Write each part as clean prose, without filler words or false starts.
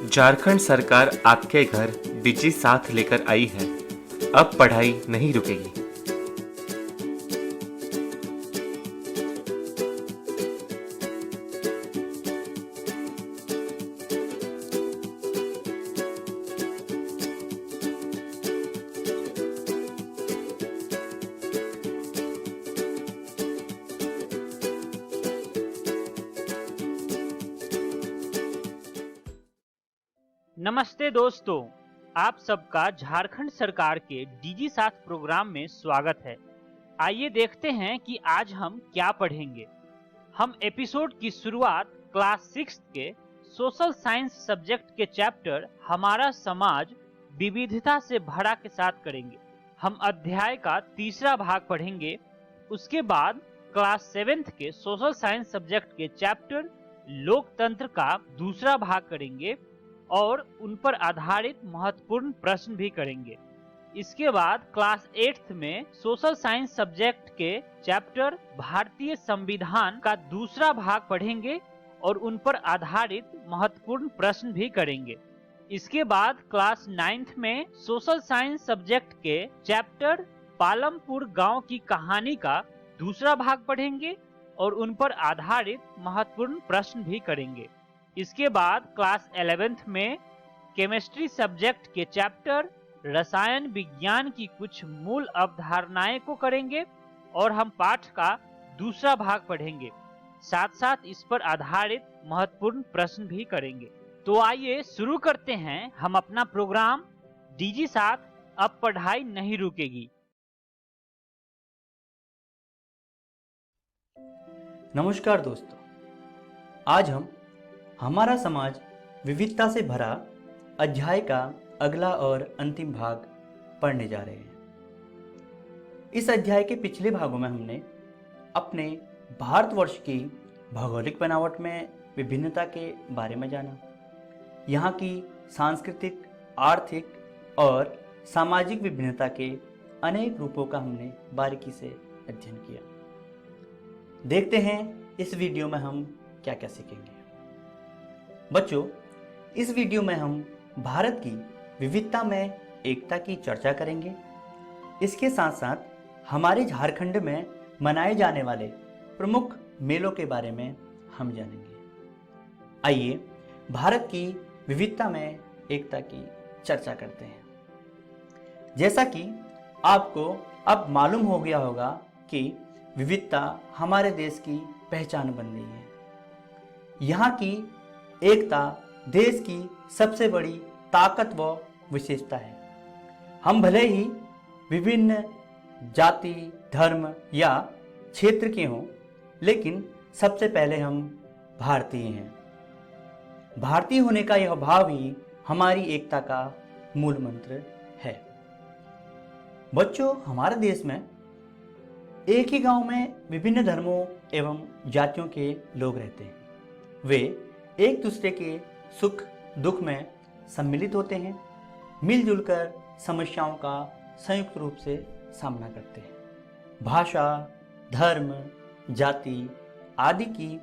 झारखंड सरकार आपके घर डिजी साथ लेकर आई है। अब पढ़ाई नहीं रुकेगी। नमस्ते दोस्तों, आप सबका झारखंड सरकार के डीजी साथ प्रोग्राम में स्वागत है। आइए देखते हैं कि आज हम क्या पढ़ेंगे। हम एपिसोड की शुरुआत क्लास 6 के सोशल साइंस सब्जेक्ट के चैप्टर हमारा समाज विविधता से भरा के साथ करेंगे। हम अध्याय का तीसरा भाग पढ़ेंगे। उसके बाद क्लास 7 के सोशल साइंस सब्जेक्ट के चैप्टर लोकतंत्र का दूसरा भाग करेंगे और उन पर आधारित महत्वपूर्ण प्रश्न भी करेंगे। इसके बाद क्लास 8 में सोशल साइंस सब्जेक्ट के चैप्टर भारतीय संविधान का दूसरा भाग पढ़ेंगे और उन पर आधारित महत्वपूर्ण प्रश्न भी करेंगे। इसके बाद क्लास 9 में सोशल साइंस सब्जेक्ट के चैप्टर पालमपुर गांव की कहानी का दूसरा भाग पढ़ेंगे और उन पर आधारित महत्वपूर्ण प्रश्न भी करेंगे। इसके बाद क्लास 11th में केमिस्ट्री सब्जेक्ट के चैप्टर रसायन विज्ञान की कुछ मूल अवधारणाएं को करेंगे और हम पाठ का दूसरा भाग पढ़ेंगे। साथ साथ इस पर आधारित महत्वपूर्ण प्रश्न भी करेंगे। तो आइए शुरू करते हैं हम अपना प्रोग्राम डीजी साथ, अब पढ़ाई नहीं रुकेगी। नमस्कार दोस्तों, आज हम हमारा समाज विविधता से भरा अध्याय का अगला और अंतिम भाग पढ़ने जा रहे हैं। इस अध्याय के पिछले भागों में हमने अपने भारतवर्ष की भौगोलिक बनावट में विभिन्नता के बारे में जाना। यहाँ की सांस्कृतिक, आर्थिक और सामाजिक विभिन्नता के अनेक रूपों का हमने बारीकी से अध्ययन किया। देखते हैं इस वीडियो में हम क्या क्या सीखेंगे। बच्चों, इस वीडियो में हम भारत की विविधता में एकता की चर्चा करेंगे। इसके साथ साथ हमारे झारखंड में मनाए जाने वाले प्रमुख मेलों के बारे में हम जानेंगे। आइए भारत की विविधता में एकता की चर्चा करते हैं। जैसा कि आपको अब मालूम हो गया होगा कि विविधता हमारे देश की पहचान बन गई है। यहाँ की एकता देश की सबसे बड़ी ताकत व विशेषता है। हम भले ही विभिन्न जाति, धर्म या क्षेत्र के हों, लेकिन सबसे पहले हम भारतीय हैं। भारतीय होने का यह भाव ही हमारी एकता का मूल मंत्र है। बच्चों, हमारे देश में एक ही गांव में विभिन्न धर्मों एवं जातियों के लोग रहते हैं। वे एक दूसरे के सुख दुख में सम्मिलित होते हैं, मिलजुल कर समस्याओं का संयुक्त रूप से सामना करते हैं। भाषा, धर्म, जाति आदि की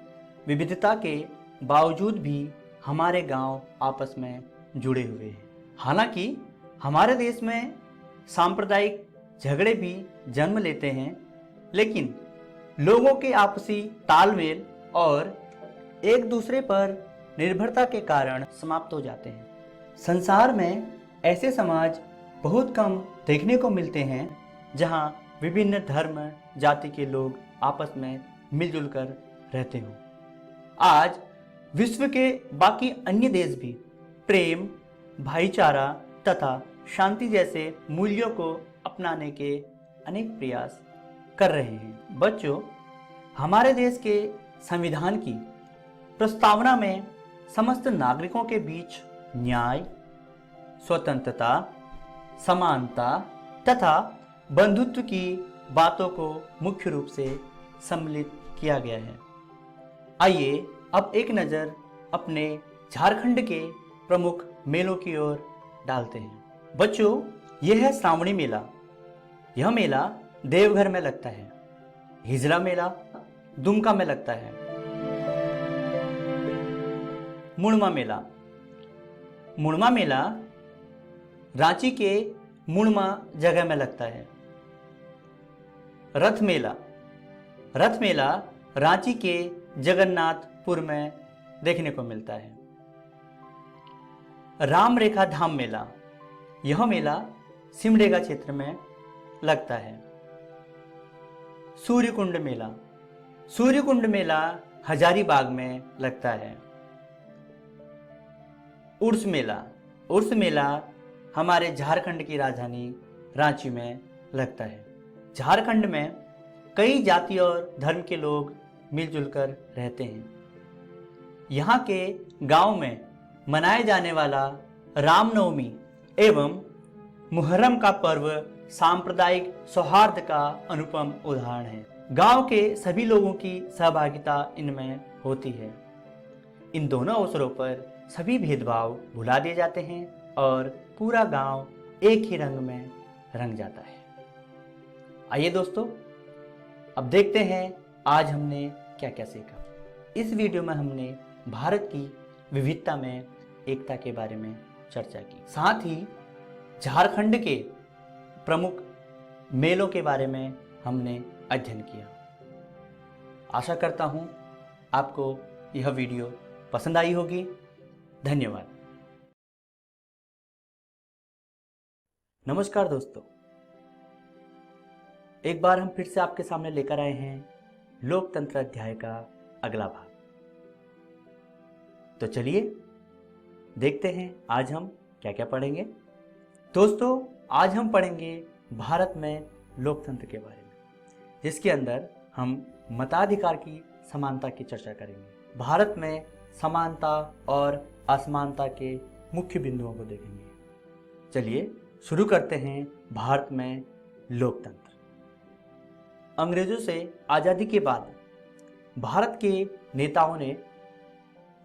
विविधता के बावजूद भी हमारे गांव आपस में जुड़े हुए हैं। हालांकि हमारे देश में सांप्रदायिक झगड़े भी जन्म लेते हैं, लेकिन लोगों के आपसी तालमेल और एक दूसरे पर निर्भरता के कारण समाप्त हो जाते हैं। संसार में ऐसे समाज बहुत कम देखने को मिलते हैं जहां विभिन्न धर्म जाति के लोग आपस में मिलजुल कर रहते हों। आज विश्व के बाकी अन्य देश भी प्रेम, भाईचारा तथा शांति जैसे मूल्यों को अपनाने के अनेक प्रयास कर रहे हैं। बच्चों, हमारे देश के संविधान की प्रस्तावना में समस्त नागरिकों के बीच न्याय, स्वतंत्रता, समानता तथा बंधुत्व की बातों को मुख्य रूप से सम्मिलित किया गया है। आइए अब एक नज़र अपने झारखंड के प्रमुख मेलों की ओर डालते हैं। बच्चों, यह है श्रावणी मेला। यह मेला देवघर में लगता है। हिजला मेला दुमका में लगता है। मुड़मा मेला मुड़मा मेला रांची के मुड़मा जगह में लगता है। रथ मेला रांची के जगन्नाथपुर में देखने को मिलता है। राम रेखा धाम मेला, यह मेला सिमडेगा क्षेत्र में लगता है। सूर्यकुंड मेला हजारीबाग में लगता है। उर्स मेला हमारे झारखंड की राजधानी रांची में लगता है। झारखंड में कई जाति और धर्म के लोग मिलजुल कर रहते हैं। यहाँ के गांव में मनाए जाने वाला रामनवमी एवं मुहर्रम का पर्व सांप्रदायिक सौहार्द का अनुपम उदाहरण है। गांव के सभी लोगों की सहभागिता इनमें होती है। इन दोनों अवसरों पर सभी भेदभाव भुला दिए जाते हैं और पूरा गांव एक ही रंग में रंग जाता है। आइए दोस्तों, अब देखते हैं आज हमने क्या क्या सीखा। इस वीडियो में हमने भारत की विविधता में एकता के बारे में चर्चा की, साथ ही झारखंड के प्रमुख मेलों के बारे में हमने अध्ययन किया। आशा करता हूं आपको यह वीडियो पसंद आई होगी। धन्यवाद। नमस्कार दोस्तों, एक बार हम फिर से आपके सामने लेकर आए हैं लोकतंत्र अध्याय का अगला भाग। तो चलिए देखते हैं आज हम क्या क्या पढ़ेंगे। दोस्तों, आज हम पढ़ेंगे भारत में लोकतंत्र के बारे में, जिसके अंदर हम मताधिकार की समानता की चर्चा करेंगे। भारत में समानता और असमानता के मुख्य बिंदुओं को देखेंगे। चलिए शुरू करते हैं भारत में लोकतंत्र। अंग्रेजों से आज़ादी के बाद भारत के नेताओं ने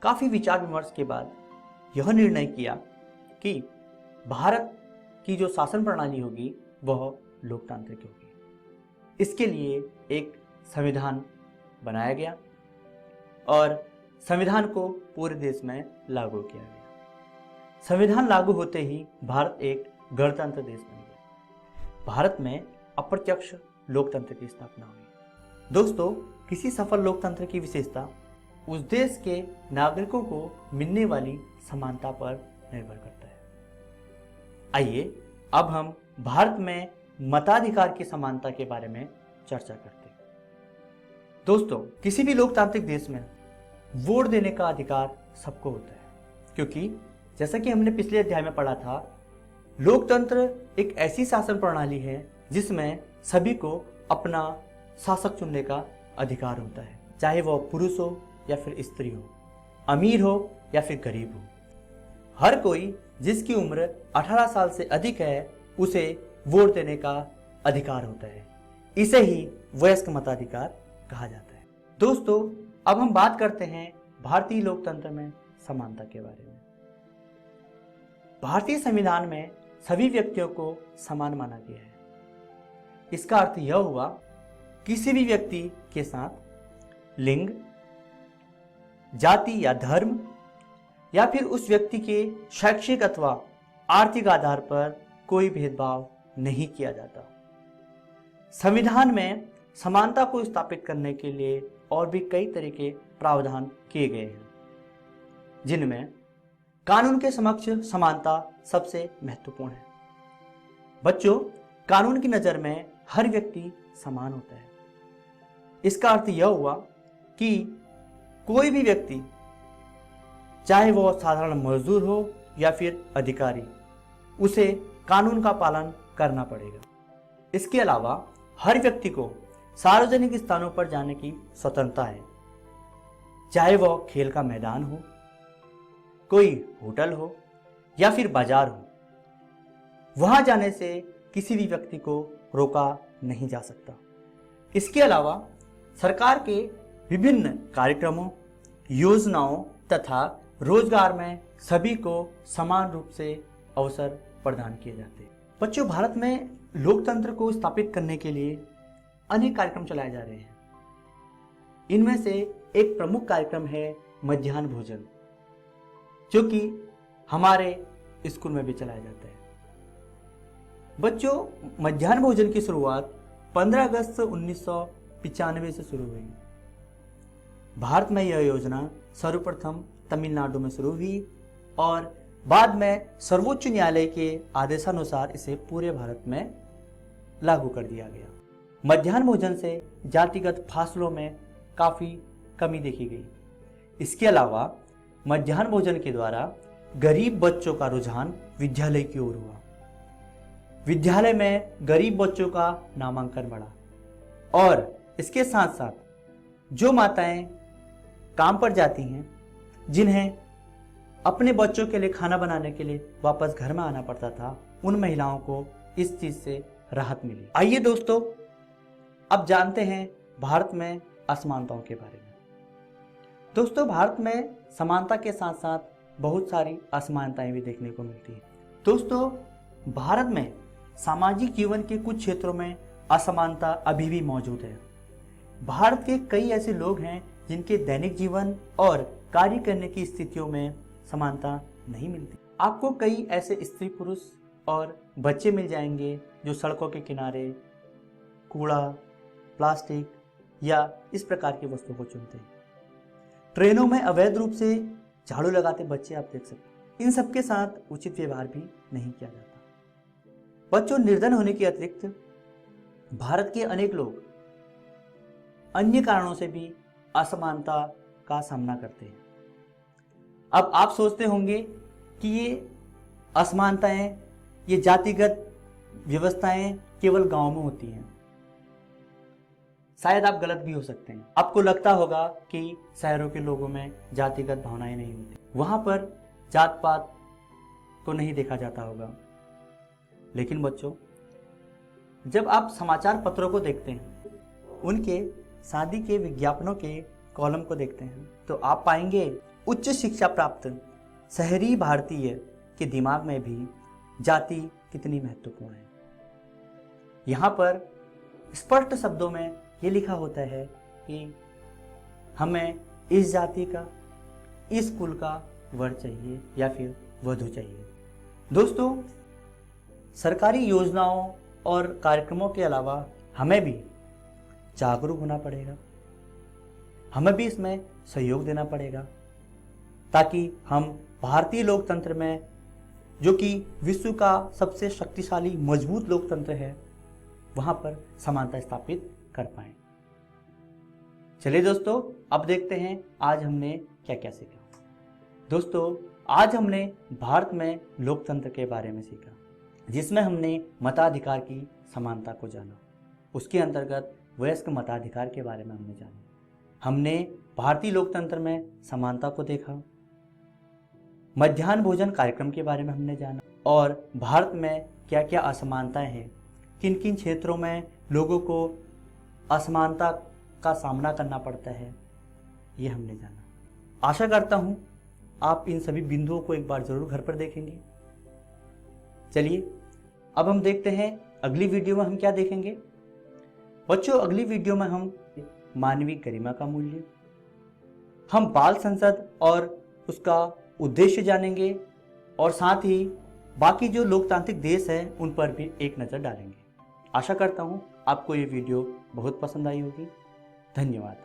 काफ़ी विचार विमर्श के बाद यह निर्णय किया कि भारत की जो शासन प्रणाली होगी वह लोकतांत्रिक होगी। इसके लिए एक संविधान बनाया गया और संविधान को पूरे देश में लागू किया गया। संविधान लागू होते ही भारत एक गणतंत्र देश बन गया। भारत में अप्रत्यक्ष लोकतंत्र की स्थापना हुई। दोस्तों, किसी सफल लोकतंत्र की विशेषता उस देश के नागरिकों को मिलने वाली समानता पर निर्भर करता है। आइए अब हम भारत में मताधिकार की समानता के बारे में चर्चा करते हैं। दोस्तों, किसी भी लोकतांत्रिक देश में वोट देने का अधिकार सबको होता है, क्योंकि जैसा कि हमने पिछले अध्याय में पढ़ा था, लोकतंत्र एक ऐसी शासन प्रणाली है जिसमें सभी को अपना शासक चुनने का अधिकार होता है, चाहे वह पुरुष हो या फिर स्त्री हो, अमीर हो या फिर गरीब हो। हर कोई जिसकी उम्र 18 साल से अधिक है उसे वोट देने का अधिकार होता है। इसे ही वयस्क मताधिकार कहा जाता है। दोस्तों, अब हम बात करते हैं भारतीय लोकतंत्र में समानता के बारे में। भारतीय संविधान में सभी व्यक्तियों को समान माना गया है। इसका अर्थ यह हुआ किसी भी व्यक्ति के साथ लिंग, जाति या धर्म या फिर उस व्यक्ति के शैक्षिक अथवा आर्थिक आधार पर कोई भेदभाव नहीं किया जाता। संविधान में समानता को स्थापित करने के लिए और भी कई तरह के प्रावधान किए गए हैं, जिनमें कानून के समक्ष समानता सबसे महत्वपूर्ण है। बच्चों, कानून की नज़र में हर व्यक्ति समान होता है। इसका अर्थ यह हुआ कि कोई भी व्यक्ति, चाहे वह साधारण मजदूर हो या फिर अधिकारी, उसे कानून का पालन करना पड़ेगा। इसके अलावा हर व्यक्ति को सार्वजनिक स्थानों पर जाने की स्वतंत्रता है, चाहे वह खेल का मैदान हो, कोई होटल हो या फिर बाजार हो। वहां जाने से किसी भी व्यक्ति को रोका नहीं जा सकता। इसके अलावा सरकार के विभिन्न कार्यक्रमों, योजनाओं तथा रोजगार में सभी को समान रूप से अवसर प्रदान किए जाते हैं। बच्चों, भारत में लोकतंत्र को स्थापित करने के लिए अनेक कार्यक्रम चलाए जा रहे हैं। इनमें से एक प्रमुख कार्यक्रम है मध्याह्न भोजन, जो कि हमारे स्कूल में भी चलाया जाता है। बच्चों, मध्याह्न भोजन की शुरुआत 15 अगस्त 1995 से शुरू हुई। भारत में यह योजना सर्वप्रथम तमिलनाडु में शुरू हुई और बाद में सर्वोच्च न्यायालय के आदेशानुसार इसे पूरे भारत में लागू कर दिया गया। मध्याह्न भोजन से जातिगत फासलों में काफ़ी कमी देखी गई। इसके अलावा मध्याह्न भोजन के द्वारा गरीब बच्चों का रुझान विद्यालय की ओर हुआ। विद्यालय में गरीब बच्चों का नामांकन बढ़ा और इसके साथ साथ जो माताएं काम पर जाती हैं, जिन्हें अपने बच्चों के लिए खाना बनाने के लिए वापस घर में आना पड़ता था, उन महिलाओं को इस चीज से राहत मिली। आइए दोस्तों, अब जानते हैं भारत में असमानताओं के बारे में। दोस्तों, भारत में समानता के साथ साथ बहुत सारी असमानताएं भी देखने को मिलती है। दोस्तों, भारत में सामाजिक जीवन के कुछ क्षेत्रों में असमानता अभी भी मौजूद है। भारत के कई ऐसे लोग हैं जिनके दैनिक जीवन और कार्य करने की स्थितियों में समानता नहीं मिलती। आपको कई ऐसे स्त्री पुरुष और बच्चे मिल जाएंगे जो सड़कों के किनारे कूड़ा, प्लास्टिक या इस प्रकार की वस्तुओं को चुनते हैं। ट्रेनों में अवैध रूप से झाड़ू लगाते बच्चे आप देख सकते हैं। इन सबके साथ उचित व्यवहार भी नहीं किया जाता। बच्चों, निर्धन होने के अतिरिक्त भारत के अनेक लोग अन्य कारणों से भी असमानता का सामना करते हैं। अब आप सोचते होंगे कि ये असमानताएं, ये जातिगत व्यवस्थाएं केवल गांव में होती हैं। शायद आप गलत भी हो सकते हैं। आपको लगता होगा कि शहरों के लोगों में जातिगत भावनाएं नहीं होती, वहां पर जात पात को नहीं देखा जाता होगा। लेकिन बच्चों, जब आप समाचार पत्रों को देखते हैं, उनके शादी के विज्ञापनों के कॉलम को देखते हैं, तो आप पाएंगे उच्च शिक्षा प्राप्त शहरी भारतीय के दिमाग में भी जाति कितनी महत्वपूर्ण है। यहाँ पर स्पष्ट शब्दों में ये लिखा होता है कि हमें इस जाति का, इस कुल का वर चाहिए या फिर वधू चाहिए। दोस्तों, सरकारी योजनाओं और कार्यक्रमों के अलावा हमें भी जागरूक होना पड़ेगा। हमें भी इसमें सहयोग देना पड़ेगा ताकि हम भारतीय लोकतंत्र में, जो कि विश्व का सबसे शक्तिशाली मजबूत लोकतंत्र है, वहां पर समानता स्थापित कर पाए। चलिए दोस्तों, अब देखते हैं आज हमने क्या क्या सीखा। दोस्तों, आज हमने भारत में लोकतंत्र के बारे में सीखा, जिसमें हमने मताधिकार की समानता को जाना। उसके अंतर्गत वयस्क मताधिकार के बारे में हमने जाना। हमने भारतीय लोकतंत्र में समानता को देखा। मध्याह्न भोजन कार्यक्रम के बारे में हमने जाना और भारत में क्या क्या असमानताएं हैं, किन किन क्षेत्रों में लोगों को असमानता का सामना करना पड़ता है, ये हमने जाना। आशा करता हूँ आप इन सभी बिंदुओं को एक बार जरूर घर पर देखेंगे। चलिए, अब हम देखते हैं अगली वीडियो में हम क्या देखेंगे। बच्चों, अगली वीडियो में हम मानवीय गरिमा का मूल्य, हम बाल संसद और उसका उद्देश्य जानेंगे और साथ ही बाकी जो लोकतांत्रिक देश हैं उन पर भी एक नज़र डालेंगे। आशा करता हूँ आपको ये वीडियो बहुत पसंद आई होगी। धन्यवाद।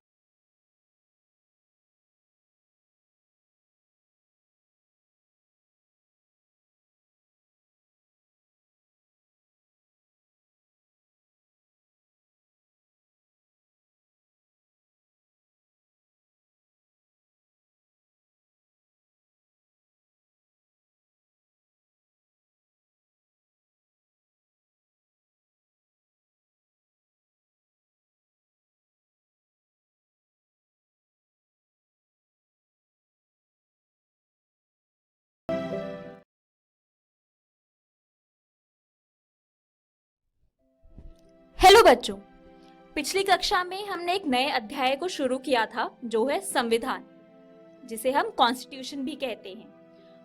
हेलो बच्चों, पिछली कक्षा में हमने एक नए अध्याय को शुरू किया था जो है संविधान, जिसे हम कॉन्स्टिट्यूशन भी कहते हैं,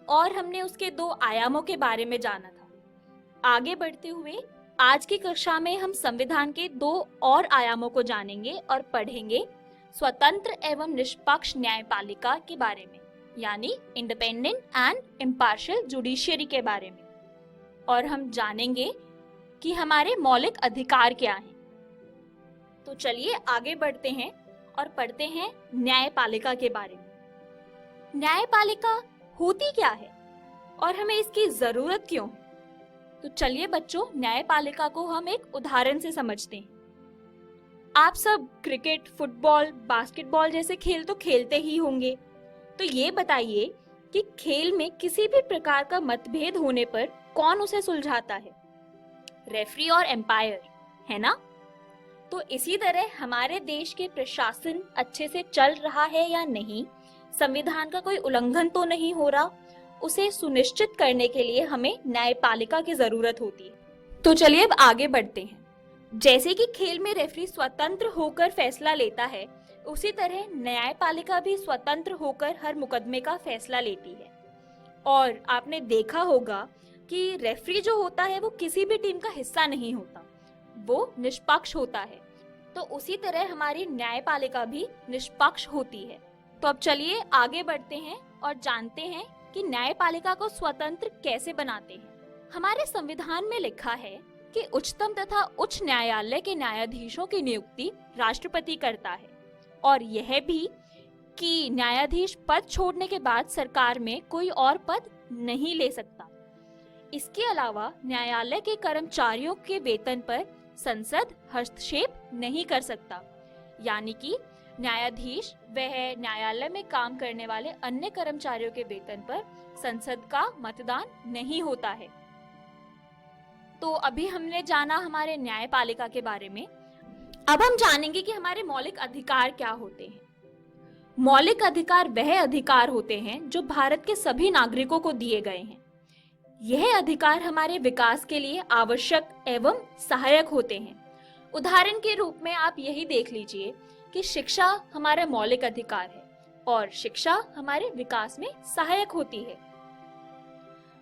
और हमने उसके 2 आयामों के बारे में जाना था। आगे बढ़ते हुए आज की कक्षा में हम संविधान के 2 और आयामों को जानेंगे और पढ़ेंगे स्वतंत्र एवं निष्पक्ष न्यायपालिका के बारे में। यानी इंडिपेंडेंट एंड इम्पार्शियल जुडिशियरी के बारे में, और हम जानेंगे कि हमारे मौलिक अधिकार क्या हैं। तो चलिए आगे बढ़ते हैं और पढ़ते हैं न्यायपालिका के बारे में। न्यायपालिका होती क्या है और हमें इसकी जरूरत क्यों है? तो चलिए बच्चों, न्यायपालिका को हम एक उदाहरण से समझते हैं। आप सब क्रिकेट, फुटबॉल, बास्केटबॉल जैसे खेल तो खेलते ही होंगे। तो ये बताइए कि खेल में किसी भी प्रकार का मतभेद होने पर कौन उसे सुलझाता है? रेफरी और एम्पायर, है ना? तो इसी तरह हमारे देश के प्रशासन अच्छे से चल रहा है या नहीं, संविधान का कोई उल्लंघन तो नहीं हो रहा, उसे सुनिश्चित करने के लिए हमें न्यायपालिका की जरूरत होती है। तो चलिए अब आगे बढ़ते हैं। जैसे कि खेल में रेफरी स्वतंत्र होकर फैसला लेता है, उसी तरह न्यायपालिका भी स्वतंत्र होकर हर मुकदमे का फैसला लेती है। और आपने देखा होगा कि रेफरी जो होता है वो किसी भी टीम का हिस्सा नहीं होता, वो निष्पक्ष होता है। तो उसी तरह हमारी न्यायपालिका भी निष्पक्ष होती है। तो अब चलिए आगे बढ़ते हैं और जानते हैं कि न्यायपालिका को स्वतंत्र कैसे बनाते हैं। हमारे संविधान में लिखा है कि उच्चतम तथा उच्च न्यायालय के न्यायाधीशों की नियुक्ति राष्ट्रपति करता है, और यह भी कि न्यायाधीश पद छोड़ने के बाद सरकार में कोई और पद नहीं ले सकता। इसके अलावा न्यायालय के कर्मचारियों के वेतन पर संसद हस्तक्षेप नहीं कर सकता, यानी कि न्यायाधीश वह न्यायालय में काम करने वाले अन्य कर्मचारियों के वेतन पर संसद का मतदान नहीं होता है। तो अभी हमने जाना हमारे न्यायपालिका के बारे में। अब हम जानेंगे कि हमारे मौलिक अधिकार क्या होते हैं। मौलिक अधिकार वह अधिकार होते हैं जो भारत के सभी नागरिकों को दिए गए हैं। यह अधिकार हमारे विकास के लिए आवश्यक एवं सहायक होते हैं। उदाहरण के रूप में आप यही देख लीजिए कि शिक्षा हमारा मौलिक अधिकार है और शिक्षा हमारे विकास में सहायक होती है।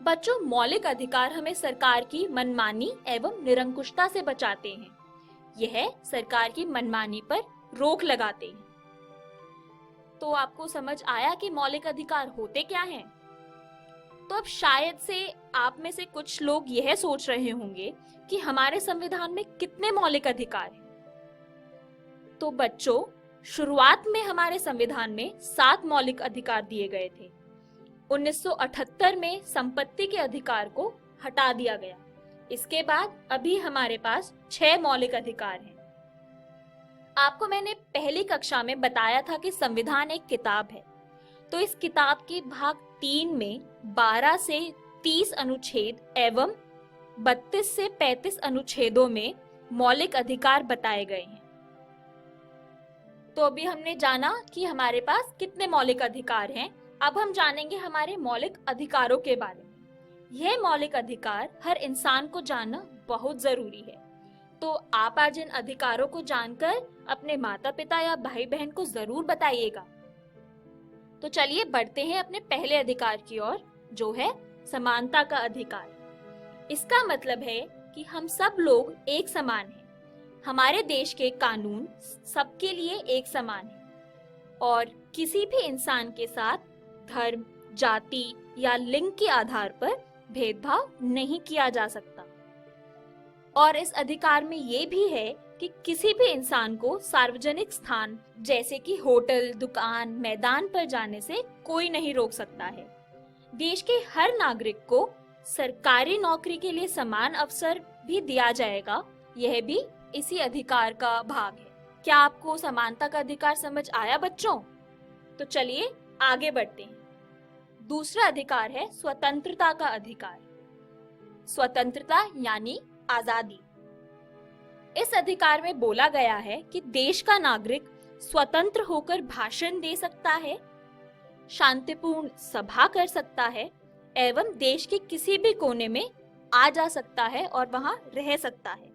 बच्चों, मौलिक अधिकार हमें सरकार की मनमानी एवं निरंकुशता से बचाते हैं। यह सरकार की मनमानी पर रोक लगाते हैं। तो आपको समझ आया कि मौलिक अधिकार होते क्या हैं? तो अब शायद से आप में से कुछ लोग यह सोच रहे होंगे कि हमारे संविधान में कितने मौलिक अधिकार हैं। तो बच्चों, शुरुआत में हमारे संविधान में 7 मौलिक अधिकार दिए गए थे। 1978 में संपत्ति के अधिकार को हटा दिया गया। इसके बाद अभी हमारे पास 6 मौलिक अधिकार हैं। आपको मैंने पहली कक्षा में बताया था कि संविधान एक किताब है। तो इस किताब के भाग 3 में 12 से 30 अनुच्छेद एवं 32 से 35 अनुच्छेदों में मौलिक अधिकार बताए गए हैं। तो अभी हमने जाना कि हमारे पास कितने मौलिक अधिकार हैं। अब हम जानेंगे हमारे मौलिक अधिकारों के बारे में। यह मौलिक अधिकार हर इंसान को जानना बहुत जरूरी है। तो आप आज इन अधिकारों को जानकर अपने माता पिता या भाई बहन को जरूर बताइएगा। तो चलिए बढ़ते हैं अपने पहले अधिकार की ओर, जो है समानता का अधिकार। इसका मतलब है कि हम सब लोग एक समान हैं। हमारे देश के कानून सबके लिए एक समान है और किसी भी इंसान के साथ धर्म, जाति या लिंग के आधार पर भेदभाव नहीं किया जा सकता। और इस अधिकार में ये भी है कि किसी भी इंसान को सार्वजनिक स्थान जैसे कि होटल, दुकान, मैदान पर जाने से कोई नहीं रोक सकता है। देश के हर नागरिक को सरकारी नौकरी के लिए समान अवसर भी दिया जाएगा। यह भी इसी अधिकार का भाग है। क्या आपको समानता का अधिकार समझ आया बच्चों? तो चलिए आगे बढ़ते हैं। दूसरा अधिकार है स्वतंत्रता का अधिकार। स्वतंत्रता यानी आजादी। इस अधिकार में बोला गया है कि देश का नागरिक स्वतंत्र होकर भाषण दे सकता है, शांतिपूर्ण सभा कर सकता है एवं देश के किसी भी कोने में आ जा सकता है और वहां रह सकता है।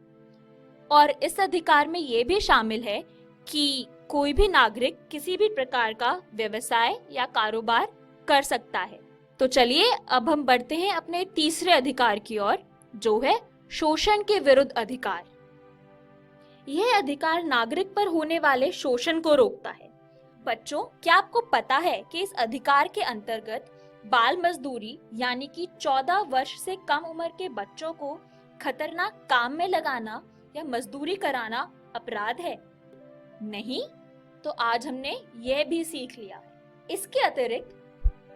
और इस अधिकार में ये भी शामिल है कि कोई भी नागरिक किसी भी प्रकार का व्यवसाय या कारोबार कर सकता है। तो चलिए अब हम बढ़ते हैं अपने तीसरे अधिकार की ओर, जो है शोषण के विरुद्ध अधिकार। यह अधिकार नागरिक पर होने वाले शोषण को रोकता है। बच्चों, क्या आपको पता है कि इस अधिकार के अंतर्गत बाल मजदूरी यानी कि 14 वर्ष से कम उम्र के बच्चों को खतरनाक काम में लगाना या मजदूरी कराना अपराध है? नहीं? तो आज हमने यह भी सीख लिया। इसके अतिरिक्त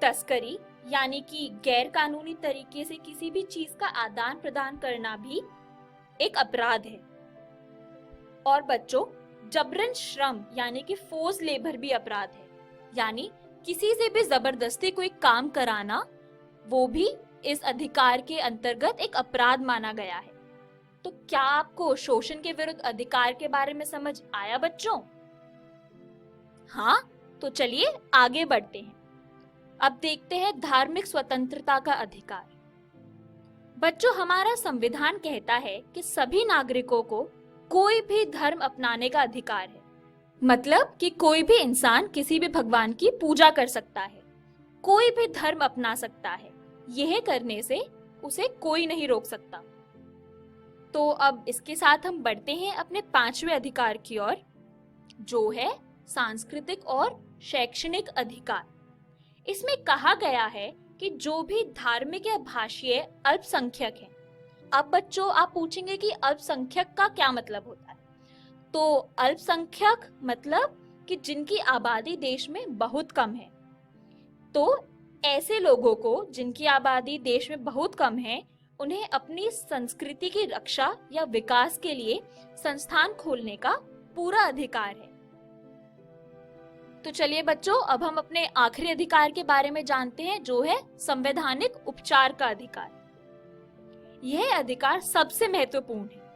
तस्करी यानी कि गैर कानूनी तरीके से किसी भी चीज का आदान प्रदान करना भी एक अपराध है। और बच्चों, जबरन श्रम यानी कि फोर्स लेबर भी अपराध है, यानी किसी से भी जबरदस्ती कोई काम कराना, वो भी इस अधिकार के अंतर्गत एक अपराध माना गया है। तो क्या आपको शोषण के विरुद्ध अधिकार के बारे में समझ आया बच्चों? हाँ, तो चलिए आगे बढ़ते हैं। अब देखते हैं धार्मिक स्वतंत्रता का अधिकार। बच्चों, हमारा संविधान कहता है कि सभी नागरिकों को कोई भी धर्म अपनाने का अधिकार है। मतलब कि कोई भी इंसान किसी भी भगवान की पूजा कर सकता है, कोई भी धर्म अपना सकता है। यह करने से उसे कोई नहीं रोक सकता। तो अब इसके साथ हम बढ़ते हैं अपने 5वें अधिकार की ओर, जो है सांस्कृतिक और शैक्षणिक अधिकार। इसमें कहा गया है कि जो भी धार्मिक या भाषीय अल्पसंख्यक हैं। अब बच्चों, आप पूछेंगे कि अल्पसंख्यक का क्या मतलब होता है? तो अल्पसंख्यक मतलब कि जिनकी आबादी देश में बहुत कम है। तो ऐसे लोगों को जिनकी आबादी देश में बहुत कम है, उन्हें अपनी संस्कृति की रक्षा या विकास के लिए संस्थान खोलने का पूरा अधिकार है। तो चलिए बच्चों, अब हम अपने आखिरी अधिकार के बारे में जानते हैं, जो है संवैधानिक उपचार का अधिकार। यह अधिकार सबसे महत्वपूर्ण है।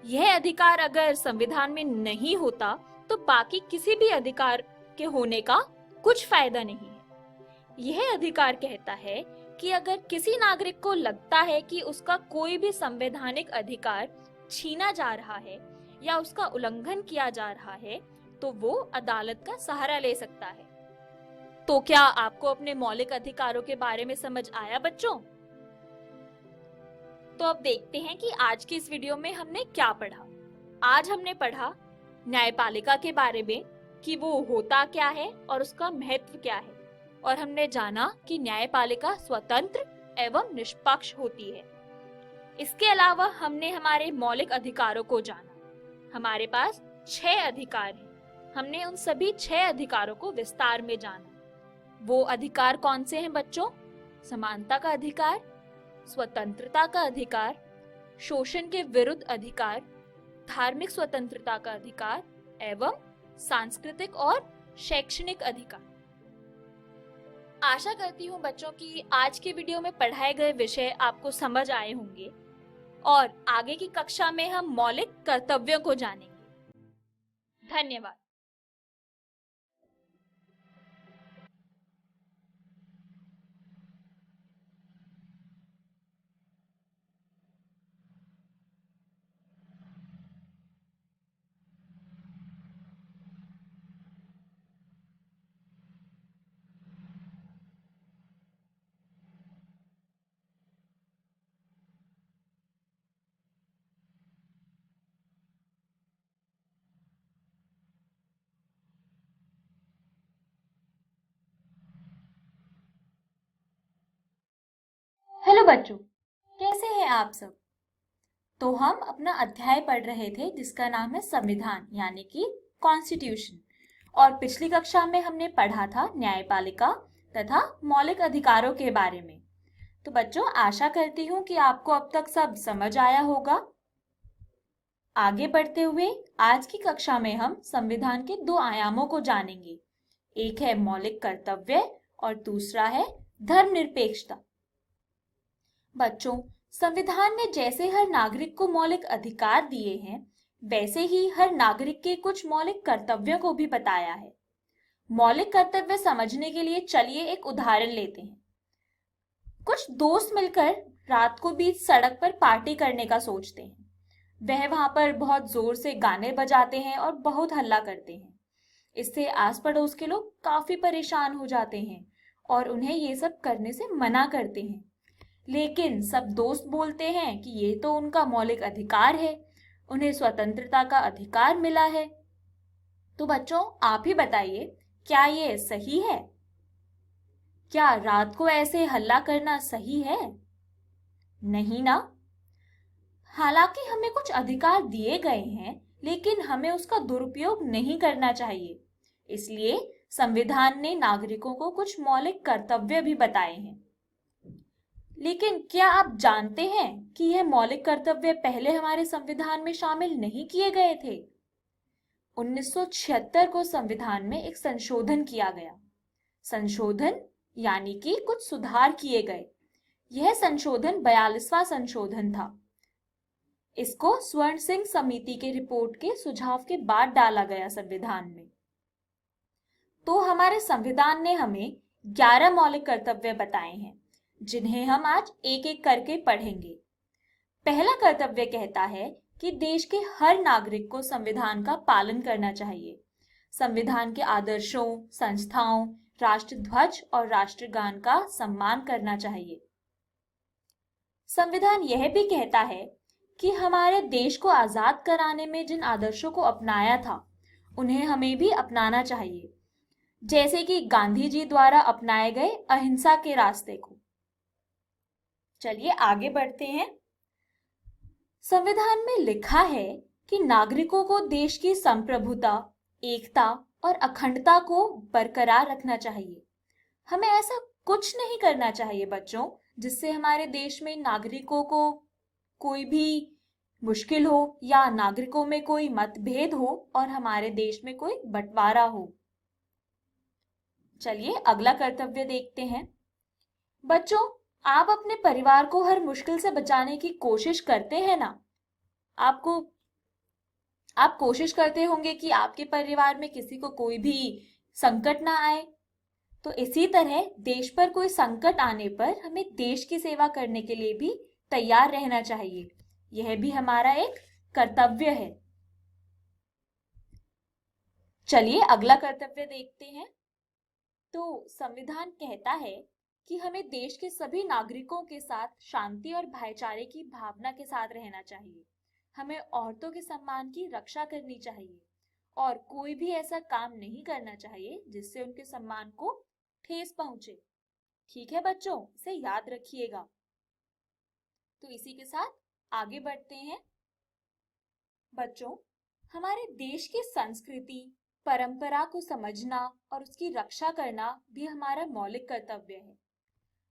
यह अधिकार अगर संविधान में नहीं होता तो बाकी किसी भी अधिकार के होने का कुछ फायदा नहीं है। यह अधिकार कहता है कि अगर किसी नागरिक को लगता है कि उसका कोई भी संवैधानिक अधिकार छीना जा रहा है या उसका उल्लंघन किया जा रहा है, तो वो अदालत का सहारा ले सकता है। तो क्या आपको अपने मौलिक अधिकारों के बारे में समझ आया बच्चों? तो अब देखते हैं कि आज की इस वीडियो में हमने क्या पढ़ा। आज हमने पढ़ा न्यायपालिका के बारे में कि वो होता क्या है और उसका महत्व क्या है, और हमने जाना कि न्यायपालिका स्वतंत्र एवं निष्पक्ष होती है। इसके अलावा हमने हमारे मौलिक अधिकारों को जाना। हमारे पास 6 अधिकार हैं। हमने उन सभी 6 अधिकारों को विस्तार में जाना। वो अधिकार कौन से हैं बच्चों? समानता का अधिकार, स्वतंत्रता का अधिकार, शोषण के विरुद्ध अधिकार, धार्मिक स्वतंत्रता का अधिकार एवं सांस्कृतिक और शैक्षणिक अधिकार। आशा करती हूँ बच्चों कि आज के वीडियो में पढ़ाए गए विषय आपको समझ आए होंगे और आगे की कक्षा में हम मौलिक कर्तव्यों को जानेंगे। धन्यवाद। हेलो बच्चों, कैसे हैं आप सब? तो हम अपना अध्याय पढ़ रहे थे जिसका नाम है संविधान यानी कि कॉन्स्टिट्यूशन, और पिछली कक्षा में हमने पढ़ा था न्यायपालिका तथा मौलिक अधिकारों के बारे में। तो बच्चों, आशा करती हूँ कि आपको अब तक सब समझ आया होगा। आगे बढ़ते हुए आज की कक्षा में हम संविधान के 2 आयामों को जानेंगे। एक है मौलिक कर्तव्य और दूसरा है धर्मनिरपेक्षता। बच्चों, संविधान ने जैसे हर नागरिक को मौलिक अधिकार दिए हैं, वैसे ही हर नागरिक के कुछ मौलिक कर्तव्यों को भी बताया है। मौलिक कर्तव्य समझने के लिए चलिए एक उदाहरण लेते हैं। कुछ दोस्त मिलकर रात को बीच सड़क पर पार्टी करने का सोचते हैं। वह वहां पर बहुत जोर से गाने बजाते हैं और बहुत हल्ला करते हैं। इससे आस पड़ोस के लोग काफी परेशान हो जाते हैं और उन्हें ये सब करने से मना करते हैं। लेकिन सब दोस्त बोलते हैं कि ये तो उनका मौलिक अधिकार है, उन्हें स्वतंत्रता का अधिकार मिला है। तो बच्चों, आप ही बताइए क्या ये सही है? क्या रात को ऐसे हल्ला करना सही है? नहीं ना। हालांकि हमें कुछ अधिकार दिए गए हैं, लेकिन हमें उसका दुरुपयोग नहीं करना चाहिए। इसलिए संविधान ने नागरिकों को कुछ मौलिक कर्तव्य भी बताए हैं। लेकिन क्या आप जानते हैं कि यह मौलिक कर्तव्य पहले हमारे संविधान में शामिल नहीं किए गए थे? 1976 को संविधान में एक संशोधन किया गया। संशोधन यानी कि कुछ सुधार किए गए। यह संशोधन 42वां संशोधन था। इसको स्वर्ण सिंह समिति के रिपोर्ट के सुझाव के बाद डाला गया संविधान में। तो हमारे संविधान ने हमें 11 मौलिक कर्तव्य बताए हैं, जिन्हें हम आज एक एक करके पढ़ेंगे। पहला कर्तव्य कहता है कि देश के हर नागरिक को संविधान का पालन करना चाहिए। संविधान के आदर्शों, संस्थाओं, राष्ट्रध्वज और राष्ट्रगान का सम्मान करना चाहिए। संविधान यह भी कहता है कि हमारे देश को आजाद कराने में जिन आदर्शों को अपनाया था, उन्हें हमें भी अपनाना चाहिए, जैसे कि गांधी जी द्वारा अपनाए गए अहिंसा के रास्ते को। चलिए आगे बढ़ते हैं। संविधान में लिखा है कि नागरिकों को देश की संप्रभुता, एकता और अखंडता को बरकरार रखना चाहिए। हमें ऐसा कुछ नहीं करना चाहिए बच्चों, जिससे हमारे देश में नागरिकों को कोई भी मुश्किल हो या नागरिकों में कोई मतभेद हो और हमारे देश में कोई बंटवारा हो। चलिए अगला कर्तव्य देखते हैं। बच्चों, आप अपने परिवार को हर मुश्किल से बचाने की कोशिश करते हैं ना? आप कोशिश करते होंगे कि आपके परिवार में किसी को कोई भी संकट ना आए। तो इसी तरह देश पर कोई संकट आने पर हमें देश की सेवा करने के लिए भी तैयार रहना चाहिए। यह भी हमारा एक कर्तव्य है। चलिए अगला कर्तव्य देखते हैं। तो संविधान कहता है कि हमें देश के सभी नागरिकों के साथ शांति और भाईचारे की भावना के साथ रहना चाहिए। हमें औरतों के सम्मान की रक्षा करनी चाहिए और कोई भी ऐसा काम नहीं करना चाहिए जिससे उनके सम्मान को ठेस पहुंचे। ठीक है बच्चों, इसे याद रखिएगा। तो इसी के साथ आगे बढ़ते हैं। बच्चों, हमारे देश की संस्कृति, परंपरा को समझना और उसकी रक्षा करना भी हमारा मौलिक कर्तव्य है।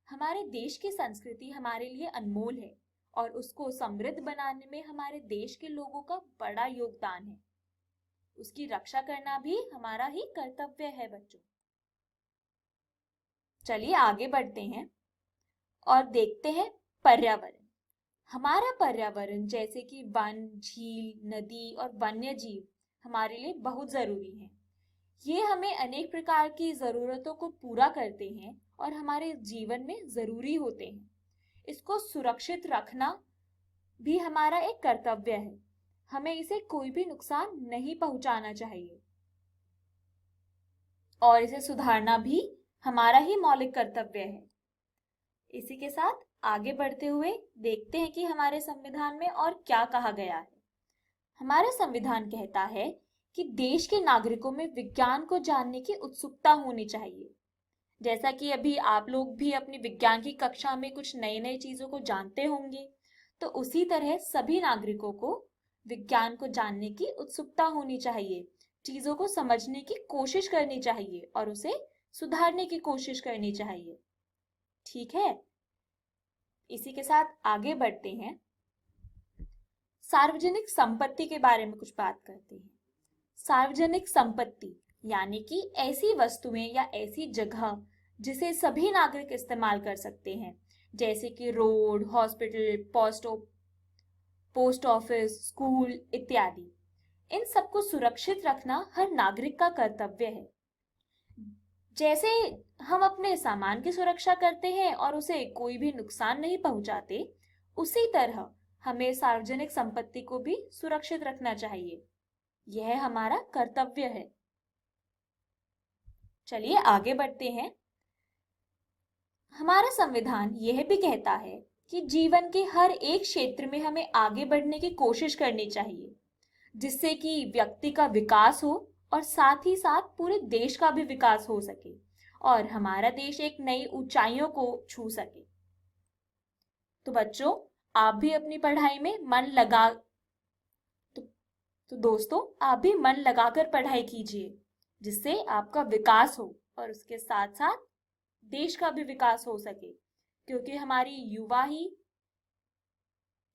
हमारे देश की संस्कृति हमारे लिए अनमोल है और उसको समृद्ध बनाने में हमारे देश के लोगों का बड़ा योगदान है। उसकी रक्षा करना भी हमारा ही कर्तव्य है बच्चों। चलिए आगे बढ़ते हैं और देखते हैं पर्यावरण। हमारा पर्यावरण जैसे कि वन, झील, नदी और वन्य जीव हमारे लिए बहुत जरूरी है। ये हमें अनेक प्रकार की जरूरतों को पूरा करते हैं और हमारे जीवन में जरूरी होते हैं। इसको सुरक्षित रखना भी हमारा एक कर्तव्य है। हमें इसे कोई भी नुकसान नहीं पहुंचाना चाहिए और इसे सुधारना भी हमारा ही मौलिक कर्तव्य है। इसी के साथ आगे बढ़ते हुए देखते हैं कि हमारे संविधान में और क्या कहा गया है। हमारा संविधान कहता है कि देश के नागरिकों में विज्ञान को जानने की उत्सुकता होनी चाहिए। जैसा कि अभी आप लोग भी अपनी विज्ञान की कक्षा में कुछ नई नई चीजों को जानते होंगे, तो उसी तरह सभी नागरिकों को विज्ञान को जानने की उत्सुकता होनी चाहिए, चीजों को समझने की कोशिश करनी चाहिए और उसे सुधारने की कोशिश करनी चाहिए। ठीक है, इसी के साथ आगे बढ़ते हैं। सार्वजनिक संपत्ति के बारे में कुछ बात करते हैं। सार्वजनिक संपत्ति यानी कि ऐसी वस्तुएं या ऐसी जगह जिसे सभी नागरिक इस्तेमाल कर सकते हैं, जैसे कि road, hospital, post office, school इत्यादि। इन सबको सुरक्षित रखना हर नागरिक का कर्तव्य है। जैसे हम अपने सामान की सुरक्षा करते हैं और उसे कोई भी नुकसान नहीं पहुंचाते, उसी तरह हमें सार्वजनिक संपत्ति को भी सुरक्षित रखना चाहिए। यह हमारा कर्तव्य है। चलिए आगे बढ़ते हैं। हमारा संविधान यह भी कहता है कि जीवन के हर एक क्षेत्र में हमें आगे बढ़ने की कोशिश करनी चाहिए, जिससे कि व्यक्ति का विकास हो और साथ ही साथ पूरे देश का भी विकास हो सके और हमारा देश एक नई ऊंचाइयों को छू सके। तो बच्चों, आप भी अपनी पढ़ाई में मन लगा तो दोस्तों, आप भी मन लगाकर पढ़ाई कीजिए, जिससे आपका विकास हो और उसके साथ साथ देश का भी विकास हो सके,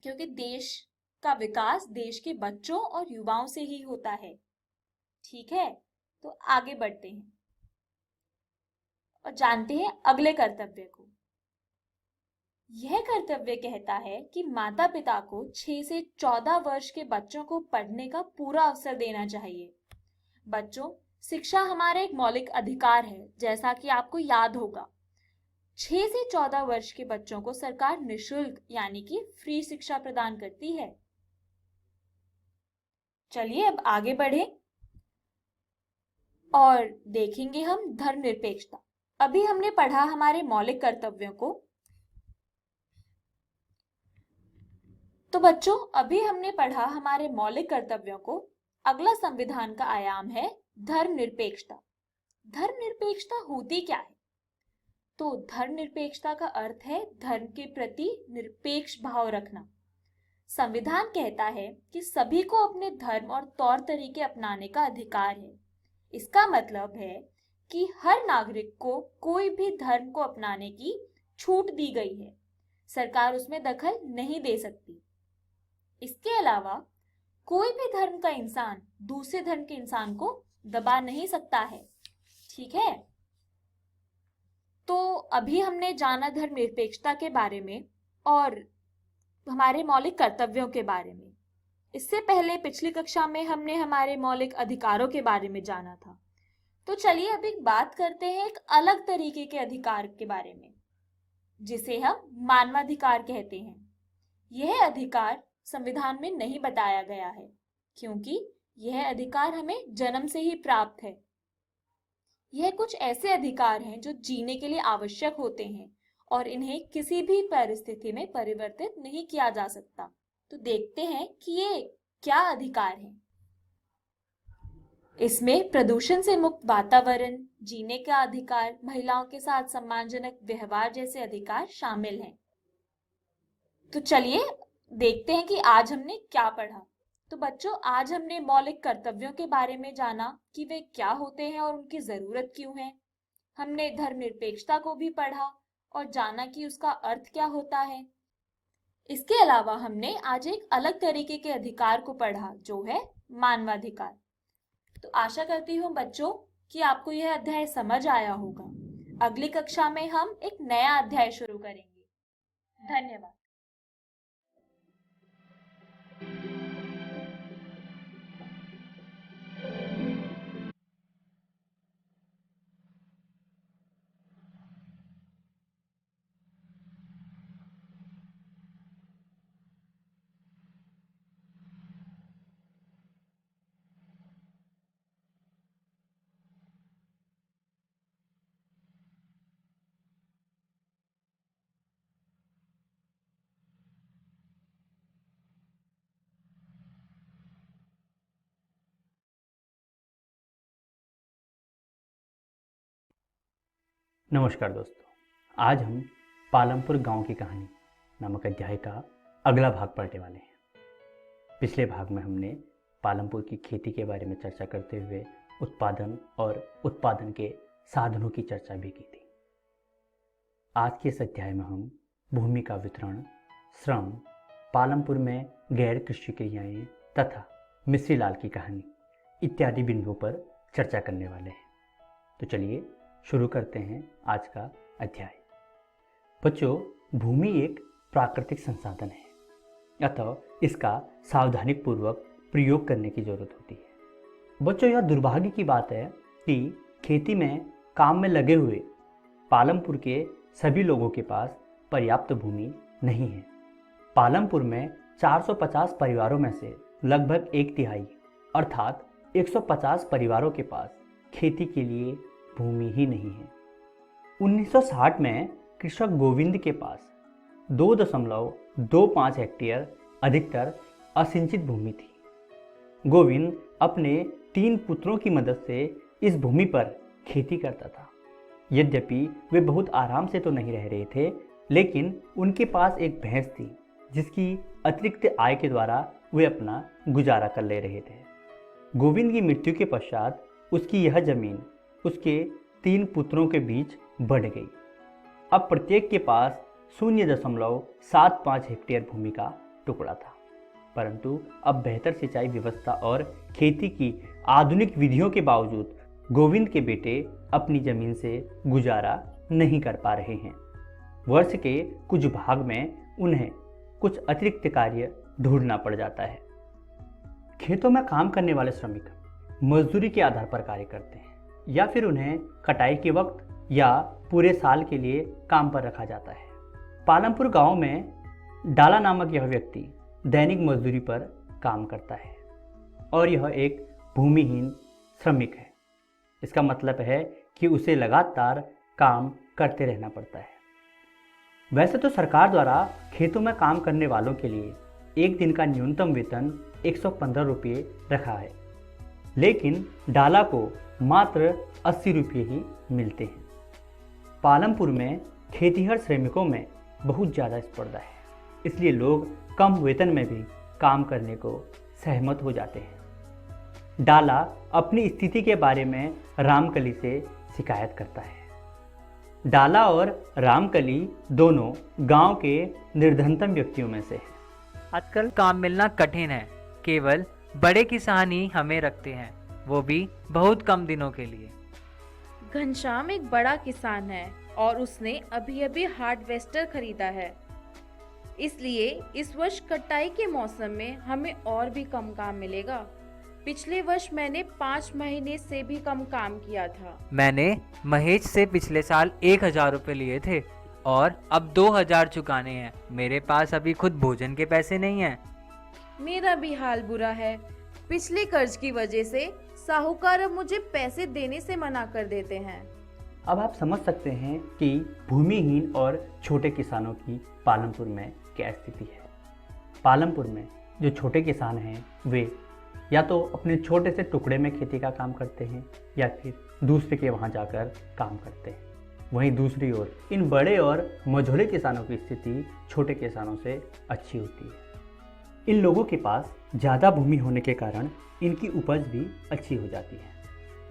क्योंकि देश का विकास देश के बच्चों और युवाओं से ही होता है। ठीक है, तो आगे बढ़ते हैं और जानते हैं अगले कर्तव्य को। यह कर्तव्य कहता है कि माता पिता को 6 से 14 वर्ष के बच्चों को पढ़ने का पूरा अवसर देना चाहिए। बच्चों, शिक्षा हमारा एक मौलिक अधिकार है, जैसा कि आपको याद होगा। 6 से 14 वर्ष के बच्चों को सरकार निःशुल्क यानी कि फ्री शिक्षा प्रदान करती है। चलिए अब आगे बढ़े और देखेंगे हम धर्मनिरपेक्षता। अभी हमने पढ़ा हमारे मौलिक कर्तव्यों को। तो बच्चों, अभी हमने पढ़ा हमारे मौलिक कर्तव्यों को। अगला संविधान का आयाम है धर्मनिरपेक्षता। धर्मनिरपेक्षता होती क्या है? तो धर्मनिरपेक्षता का अर्थ है धर्म के प्रति निरपेक्ष भाव रखना। संविधान कहता है कि सभी को अपने धर्म और तौर तरीके अपनाने का अधिकार है। इसका मतलब है कि हर नागरिक को कोई भी धर्म को अपनाने की छूट दी गई है। सरकार उसमें दखल नहीं दे सकती। इसके अलावा कोई भी धर्म का इंसान दूसरे धर्म के इंसान को दबा नहीं सकता है। ठीक है, तो अभी हमने जाना धर्मनिरपेक्षता के बारे में और हमारे मौलिक कर्तव्यों के बारे में। इससे पहले पिछली कक्षा में हमने हमारे मौलिक अधिकारों के बारे में जाना था। तो चलिए अभी बात करते हैं एक अलग तरीके के अधिकार के बारे में, जिसे हम मानवाधिकार कहते हैं। यह अधिकार संविधान में नहीं बताया गया है, क्योंकि यह अधिकार हमें जन्म से ही प्राप्त है। यह कुछ ऐसे अधिकार हैं जो जीने के लिए आवश्यक होते हैं और इन्हें किसी भी परिस्थिति में परिवर्तित नहीं किया जा सकता। तो देखते हैं कि ये क्या अधिकार हैं। इसमें प्रदूषण से मुक्त वातावरण, जीने का अधिकार, महिलाओं के साथ सम्मानजनक व्यवहार जैसे अधिकार शामिल हैं। तो चलिए देखते हैं कि आज हमने क्या पढ़ा। तो बच्चों, आज हमने मौलिक कर्तव्यों के बारे में जाना कि वे क्या होते हैं और उनकी जरूरत क्यों है। हमने धर्मनिरपेक्षता को भी पढ़ा और जाना कि उसका अर्थ क्या होता है। इसके अलावा हमने आज एक अलग तरीके के अधिकार को पढ़ा, जो है मानवाधिकार। तो आशा करती हूँ बच्चों कि आपको यह अध्याय समझ आया होगा। अगली कक्षा में हम एक नया अध्याय शुरू करेंगे। धन्यवाद। नमस्कार दोस्तों, आज हम पालमपुर गांव की कहानी नामक अध्याय का अगला भाग पढ़ने वाले हैं। पिछले भाग में हमने पालमपुर की खेती के बारे में चर्चा करते हुए उत्पादन और उत्पादन के साधनों की चर्चा भी की थी। आज के इस अध्याय में हम भूमि का वितरण, श्रम, पालमपुर में गैर कृषि क्रियाएं तथा मिश्री लाल की कहानी इत्यादि बिंदुओं पर चर्चा करने वाले हैं। तो चलिए शुरू करते हैं आज का अध्याय। बच्चों, भूमि एक प्राकृतिक संसाधन है, अतः इसका सावधानीपूर्वक प्रयोग करने की जरूरत होती है। बच्चों, यह दुर्भाग्य की बात है कि खेती में काम में लगे हुए पालमपुर के सभी लोगों के पास पर्याप्त भूमि नहीं है। पालमपुर में 450 परिवारों में से लगभग 1/3 अर्थात 150 परिवारों के पास खेती के लिए भूमि ही नहीं है। 1960 में कृषक गोविंद के पास 2.25 हेक्टेयर अधिकतर असिंचित भूमि थी। गोविंद अपने 3 पुत्रों की मदद से इस भूमि पर खेती करता था। यद्यपि वे बहुत आराम से तो नहीं रह रहे थे, लेकिन उनके पास एक भैंस थी जिसकी अतिरिक्त आय के द्वारा वे अपना गुजारा कर ले रहे थे। गोविंद की मृत्यु के पश्चात उसकी यह जमीन उसके 3 पुत्रों के बीच बढ़ गई। अब प्रत्येक के पास 0.75 हेक्टेयर भूमि का टुकड़ा था, परंतु अब बेहतर सिंचाई व्यवस्था और खेती की आधुनिक विधियों के बावजूद गोविंद के बेटे अपनी जमीन से गुजारा नहीं कर पा रहे हैं। वर्ष के कुछ भाग में उन्हें कुछ अतिरिक्त कार्य ढूंढना पड़ जाता है। खेतों में काम करने वाले श्रमिक मजदूरी के आधार पर कार्य करते हैं या फिर उन्हें कटाई के वक्त या पूरे साल के लिए काम पर रखा जाता है। पालमपुर गांव में डाला नामक यह व्यक्ति दैनिक मजदूरी पर काम करता है और यह एक भूमिहीन श्रमिक है। इसका मतलब है कि उसे लगातार काम करते रहना पड़ता है। वैसे तो सरकार द्वारा खेतों में काम करने वालों के लिए एक दिन का न्यूनतम वेतन 115 रुपये रखा है, लेकिन डाला को मात्र 80 रुपये ही मिलते हैं। पालमपुर में खेतीहर श्रमिकों में बहुत ज़्यादा स्पर्धा है, इसलिए लोग कम वेतन में भी काम करने को सहमत हो जाते हैं। डाला अपनी स्थिति के बारे में रामकली से शिकायत करता है। डाला और रामकली दोनों गांव के निर्धनतम व्यक्तियों में से हैं। आजकल काम मिलना कठिन है, केवल बड़े किसान ही हमें रखते हैं, वो भी बहुत कम दिनों के लिए। घनश्याम एक बड़ा किसान है और उसने अभी अभी हार्वेस्टर खरीदा है, इसलिए इस वर्ष कटाई के मौसम में हमें और भी कम काम मिलेगा। पिछले वर्ष मैंने 5 महीने से भी कम काम किया था। मैंने महेश से पिछले साल 1000 रुपये लिए थे और अब 2000 चुकाने हैं। मेरे पास अभी खुद भोजन के पैसे नहीं हैं। मेरा भी हाल बुरा है। पिछले कर्ज की वजह से साहूकार अब मुझे पैसे देने से मना कर देते हैं। अब आप समझ सकते हैं कि भूमिहीन और छोटे किसानों की पालमपुर में क्या स्थिति है। पालमपुर में जो छोटे किसान हैं वे या तो अपने छोटे से टुकड़े में खेती का काम करते हैं या फिर दूसरे के वहाँ जाकर काम करते हैं। वहीं दूसरी ओर इन बड़े और मझोले किसानों की स्थिति छोटे किसानों से अच्छी होती है। इन लोगों के पास ज़्यादा भूमि होने के कारण इनकी उपज भी अच्छी हो जाती है।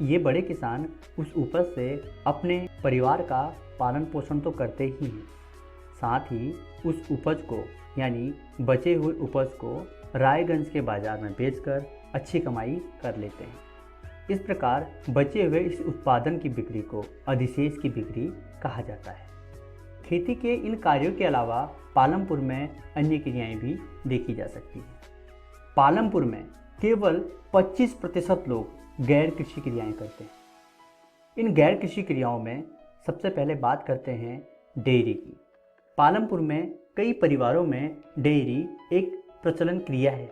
ये बड़े किसान उस उपज से अपने परिवार का पालन पोषण तो करते ही हैं, साथ ही उस उपज को यानी बचे हुए उपज को रायगंज के बाज़ार में बेचकर अच्छी कमाई कर लेते हैं। इस प्रकार बचे हुए इस उत्पादन की बिक्री को अधिशेष की बिक्री कहा जाता है। खेती के इन कार्यों के अलावा पालमपुर में अन्य क्रियाएं भी देखी जा सकती हैं। पालमपुर में केवल 25% लोग गैर कृषि क्रियाएं करते हैं। इन गैर कृषि क्रियाओं में सबसे पहले बात करते हैं डेयरी की। पालमपुर में कई परिवारों में डेयरी एक प्रचलन क्रिया है।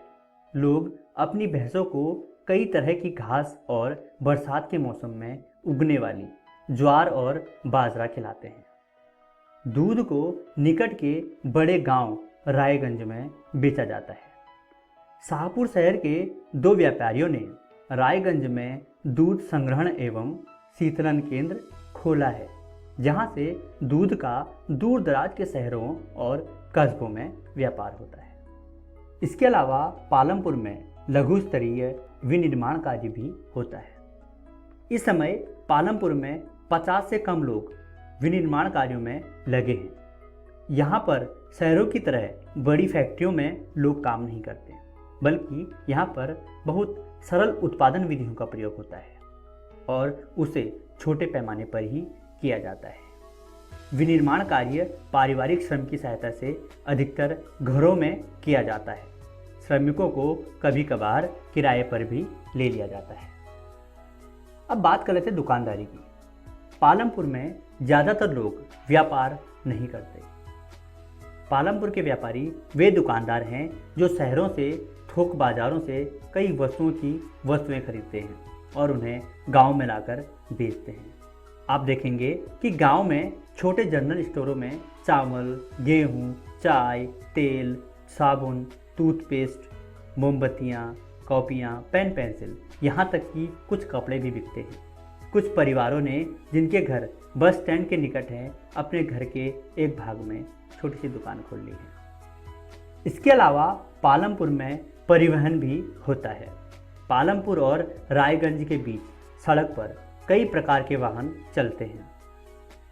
लोग अपनी भैंसों को कई तरह की घास और बरसात के मौसम में उगने वाली ज्वार और बाजरा खिलाते हैं। दूध को निकट के बड़े गांव रायगंज में बेचा जाता है। शाहपुर शहर के 2 व्यापारियों ने रायगंज में दूध संग्रहण एवं शीतलन केंद्र खोला है, जहां से दूध का दूर दराज के शहरों और कस्बों में व्यापार होता है। इसके अलावा पालमपुर में लघु स्तरीय विनिर्माण कार्य भी होता है। इस समय पालमपुर में 50 से कम लोग विनिर्माण कार्यों में लगे हैं। यहाँ पर शहरों की तरह बड़ी फैक्ट्रियों में लोग काम नहीं करते, बल्कि यहाँ पर बहुत सरल उत्पादन विधियों का प्रयोग होता है और उसे छोटे पैमाने पर ही किया जाता है। विनिर्माण कार्य पारिवारिक श्रम की सहायता से अधिकतर घरों में किया जाता है। श्रमिकों को कभी कभार किराए पर भी ले लिया जाता है। अब बात कर लेते हैं दुकानदारी की। पालमपुर में ज़्यादातर लोग व्यापार नहीं करते। पालमपुर के व्यापारी वे दुकानदार हैं जो शहरों से थोक बाजारों से कई वस्तुएं खरीदते हैं और उन्हें गांव में लाकर बेचते हैं। आप देखेंगे कि गांव में छोटे जनरल स्टोरों में चावल, गेहूं, चाय, तेल, साबुन, टूथपेस्ट, मोमबत्तियाँ, कॉपियाँ, पेन पेंसिल, यहाँ तक कि कुछ कपड़े भी बिकते हैं। कुछ परिवारों ने जिनके घर बस स्टैंड के निकट हैं, अपने घर के एक भाग में छोटी सी दुकान खोल ली है। इसके अलावा पालमपुर में परिवहन भी होता है। पालमपुर और रायगंज के बीच सड़क पर कई प्रकार के वाहन चलते हैं।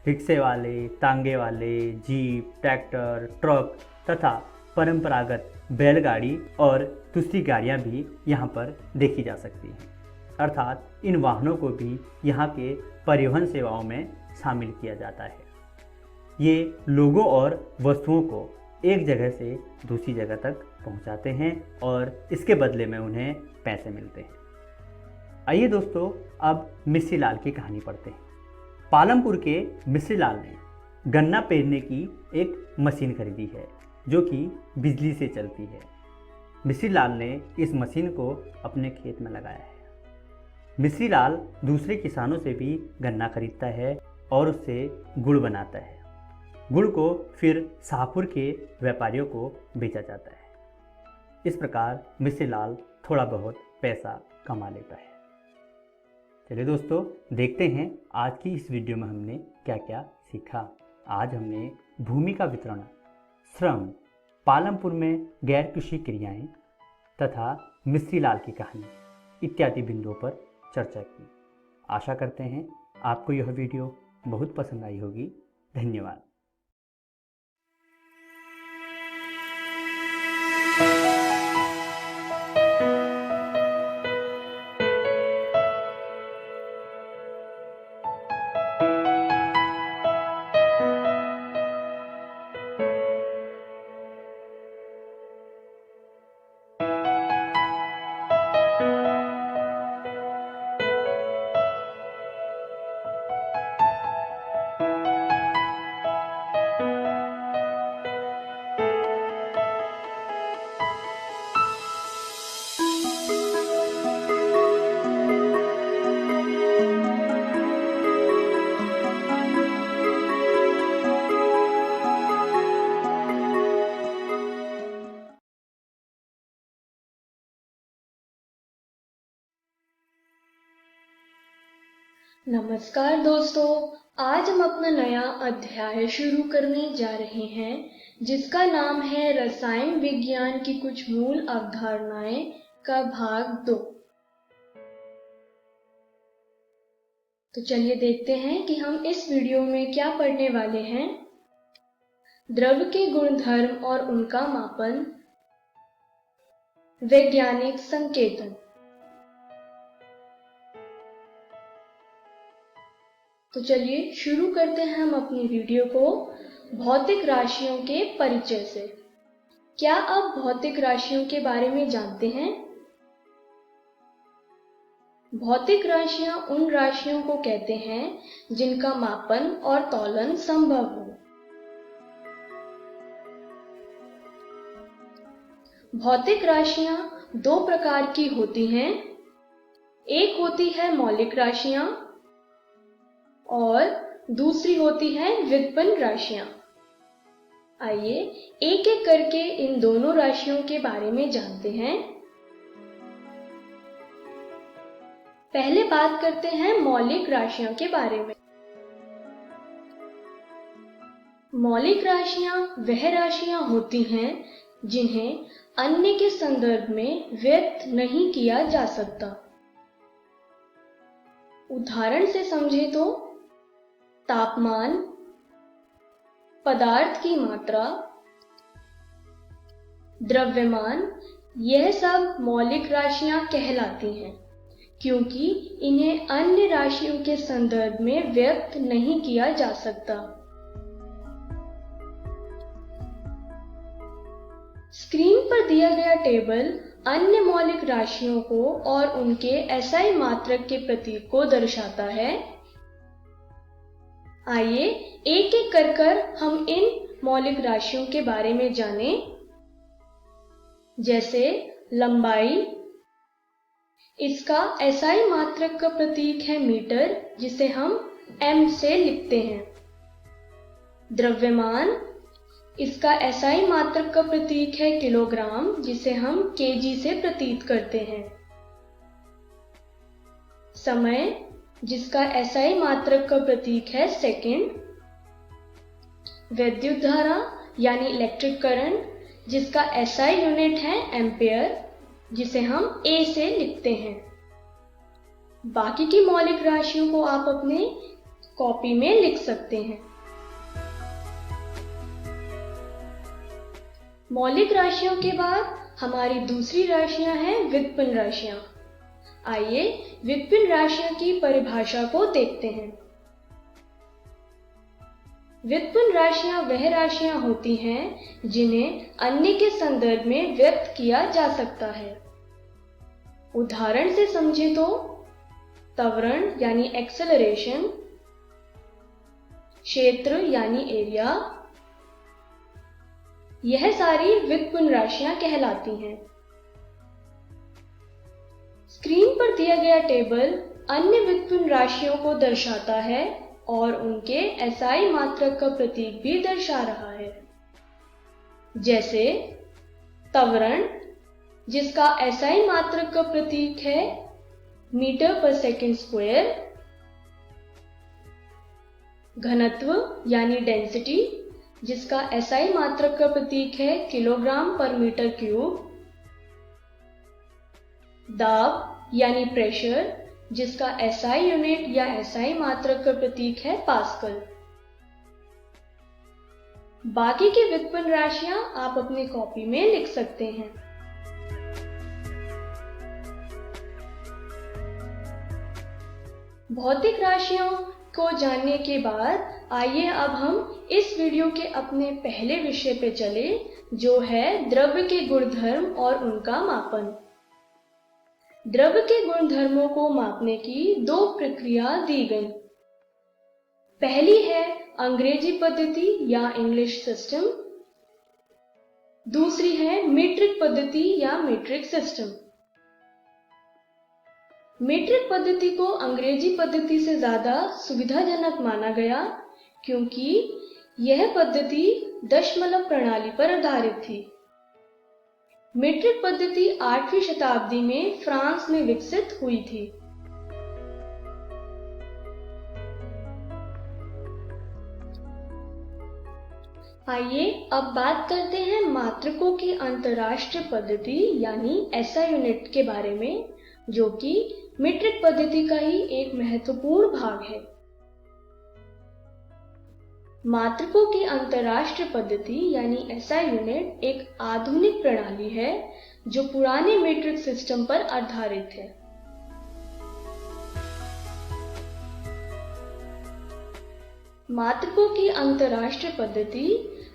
रिक्शे वाले, तांगे वाले, जीप, ट्रैक्टर, ट्रक तथा परंपरागत बैलगाड़ी और दूसरी गाड़ियां भी यहाँ पर देखी जा सकती हैं। अर्थात इन वाहनों को भी यहाँ के परिवहन सेवाओं में शामिल किया जाता है। ये लोगों और वस्तुओं को एक जगह से दूसरी जगह तक पहुँचाते हैं और इसके बदले में उन्हें पैसे मिलते हैं। आइए दोस्तों, अब मिस्री लाल की कहानी पढ़ते हैं। पालमपुर के मिस्री लाल ने गन्ना पेरने की एक मशीन खरीदी है जो कि बिजली से चलती है। मिस्री लाल ने इस मशीन को अपने खेत में लगाया है। मिस्री लाल दूसरे किसानों से भी गन्ना खरीदता है और उससे गुड़ बनाता है। गुड़ को फिर शाहपुर के व्यापारियों को बेचा जाता है। इस प्रकार मिस्री लाल थोड़ा बहुत पैसा कमा लेता है। चलिए दोस्तों, देखते हैं आज की इस वीडियो में हमने क्या क्या सीखा। आज हमने भूमि का वितरण, श्रम, पालमपुर में गैर कृषि क्रियाएं तथा मिस्री लाल की कहानी इत्यादि बिंदुओं पर चर्चा की। आशा करते हैं आपको यह वीडियो बहुत पसंद आई होगी। धन्यवाद। नमस्कार दोस्तों, आज हम अपना नया अध्याय शुरू करने जा रहे हैं जिसका नाम है रसायन विज्ञान की कुछ मूल अवधारणाएं का भाग 2। तो चलिए देखते हैं कि हम इस वीडियो में क्या पढ़ने वाले हैं। द्रव के गुणधर्म और उनका मापन, वैज्ञानिक संकेतन। तो चलिए शुरू करते हैं हम अपनी वीडियो को भौतिक राशियों के परिचय से। क्या आप भौतिक राशियों के बारे में जानते हैं? भौतिक राशियां उन राशियों को कहते हैं जिनका मापन और तौलन संभव हो। भौतिक राशियां दो प्रकार की होती हैं। एक होती है मौलिक राशियां और दूसरी होती है व्युत्पन्न राशियां। आइए एक एक करके इन दोनों राशियों के बारे में जानते हैं। पहले बात करते हैं मौलिक राशियों के बारे में। मौलिक राशियां वह राशियां होती हैं जिन्हें अन्य के संदर्भ में व्यक्त नहीं किया जा सकता। उदाहरण से समझे तो तापमान, पदार्थ की मात्रा, द्रव्यमान, यह सब मौलिक राशियां कहलाती हैं क्योंकि इन्हें अन्य राशियों के संदर्भ में व्यक्त नहीं किया जा सकता। स्क्रीन पर दिया गया टेबल अन्य मौलिक राशियों को और उनके SI मात्रक के प्रतीक को दर्शाता है। आइए एक एक कर हम इन मौलिक राशियों के बारे में जानें। जैसे लंबाई, इसका SI मात्रक का प्रतीक है मीटर, जिसे हम M से लिखते हैं। द्रव्यमान, इसका एसआई मात्रक का प्रतीक है किलोग्राम, जिसे हम केजी से प्रतीत करते हैं। समय, जिसका एसआई मात्रक का प्रतीक है सेकंड। विद्युत धारा यानी इलेक्ट्रिक करंट, जिसका एसआई यूनिट है एम्पेयर, जिसे हम ए से लिखते हैं। बाकी की मौलिक राशियों को आप अपने कॉपी में लिख सकते हैं। मौलिक राशियों के बाद हमारी दूसरी राशियां हैं व्युत्पन्न राशियां। आइए व्युत्पन्न राशियों की परिभाषा को देखते हैं। व्युत्पन्न राशियां वह राशियां होती हैं जिन्हें अन्य के संदर्भ में व्यक्त किया जा सकता है। उदाहरण से समझे तो त्वरण यानी एक्सेलरेशन, क्षेत्र यानी एरिया, यह सारी व्युत्पन्न राशियां कहलाती हैं। स्क्रीन पर दिया गया टेबल अन्य व्युत्पन्न राशियों को दर्शाता है और उनके एसआई मात्रक का प्रतीक भी दर्शा रहा है। जैसे त्वरण, जिसका एसआई मात्रक का प्रतीक है मीटर पर सेकंड स्क्वायर। घनत्व यानी डेंसिटी, जिसका एसआई मात्रक का प्रतीक है किलोग्राम पर मीटर क्यूब। दाब यानी प्रेशर, जिसका एसआई यूनिट या एसआई मात्रक का प्रतीक है पास्कल। बाकी की व्युत्पन्न राशियां आप अपनी कॉपी में लिख सकते हैं। भौतिक राशियों को जानने के बाद आइए अब हम इस वीडियो के अपने पहले विषय पे चले, जो है द्रव्य के गुणधर्म और उनका मापन। द्रव्य के गुणधर्मों को मापने की दो प्रक्रिया दी गई। पहली है अंग्रेजी पद्धति या इंग्लिश सिस्टम, दूसरी है मीट्रिक पद्धति या मीट्रिक सिस्टम। मीट्रिक पद्धति को अंग्रेजी पद्धति से ज्यादा सुविधाजनक माना गया क्योंकि यह पद्धति दशमलव प्रणाली पर आधारित थी। मीट्रिक पद्धति 8वीं शताब्दी में फ्रांस में विकसित हुई थी। आइए अब बात करते हैं मात्रकों की अंतरराष्ट्रीय पद्धति यानी एसआई यूनिट के बारे में, जो कि मीट्रिक पद्धति का ही एक महत्वपूर्ण भाग है। मात्रकों की अंतरराष्ट्रीय पद्धति यानी एसआई यूनिट एक आधुनिक प्रणाली है जो पुराने मीट्रिक सिस्टम पर आधारित है। मात्रकों की अंतरराष्ट्रीय पद्धति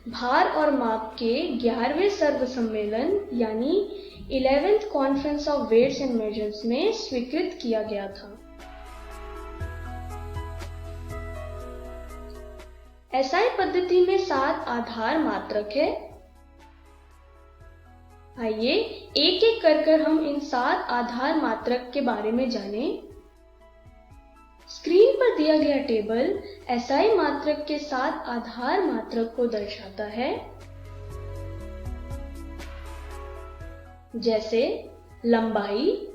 भार और माप के 11वें सर्व सम्मेलन यानी 11th conference of weights and measures में स्वीकृत किया गया था। एसआई पद्धति में 7 आधार मात्रक है। आइए एक एक कर हम इन 7 आधार मात्रक के बारे में जानें। स्क्रीन पर दिया गया टेबल एसआई मात्रक के 7 आधार मात्रक को दर्शाता है। जैसे लंबाई,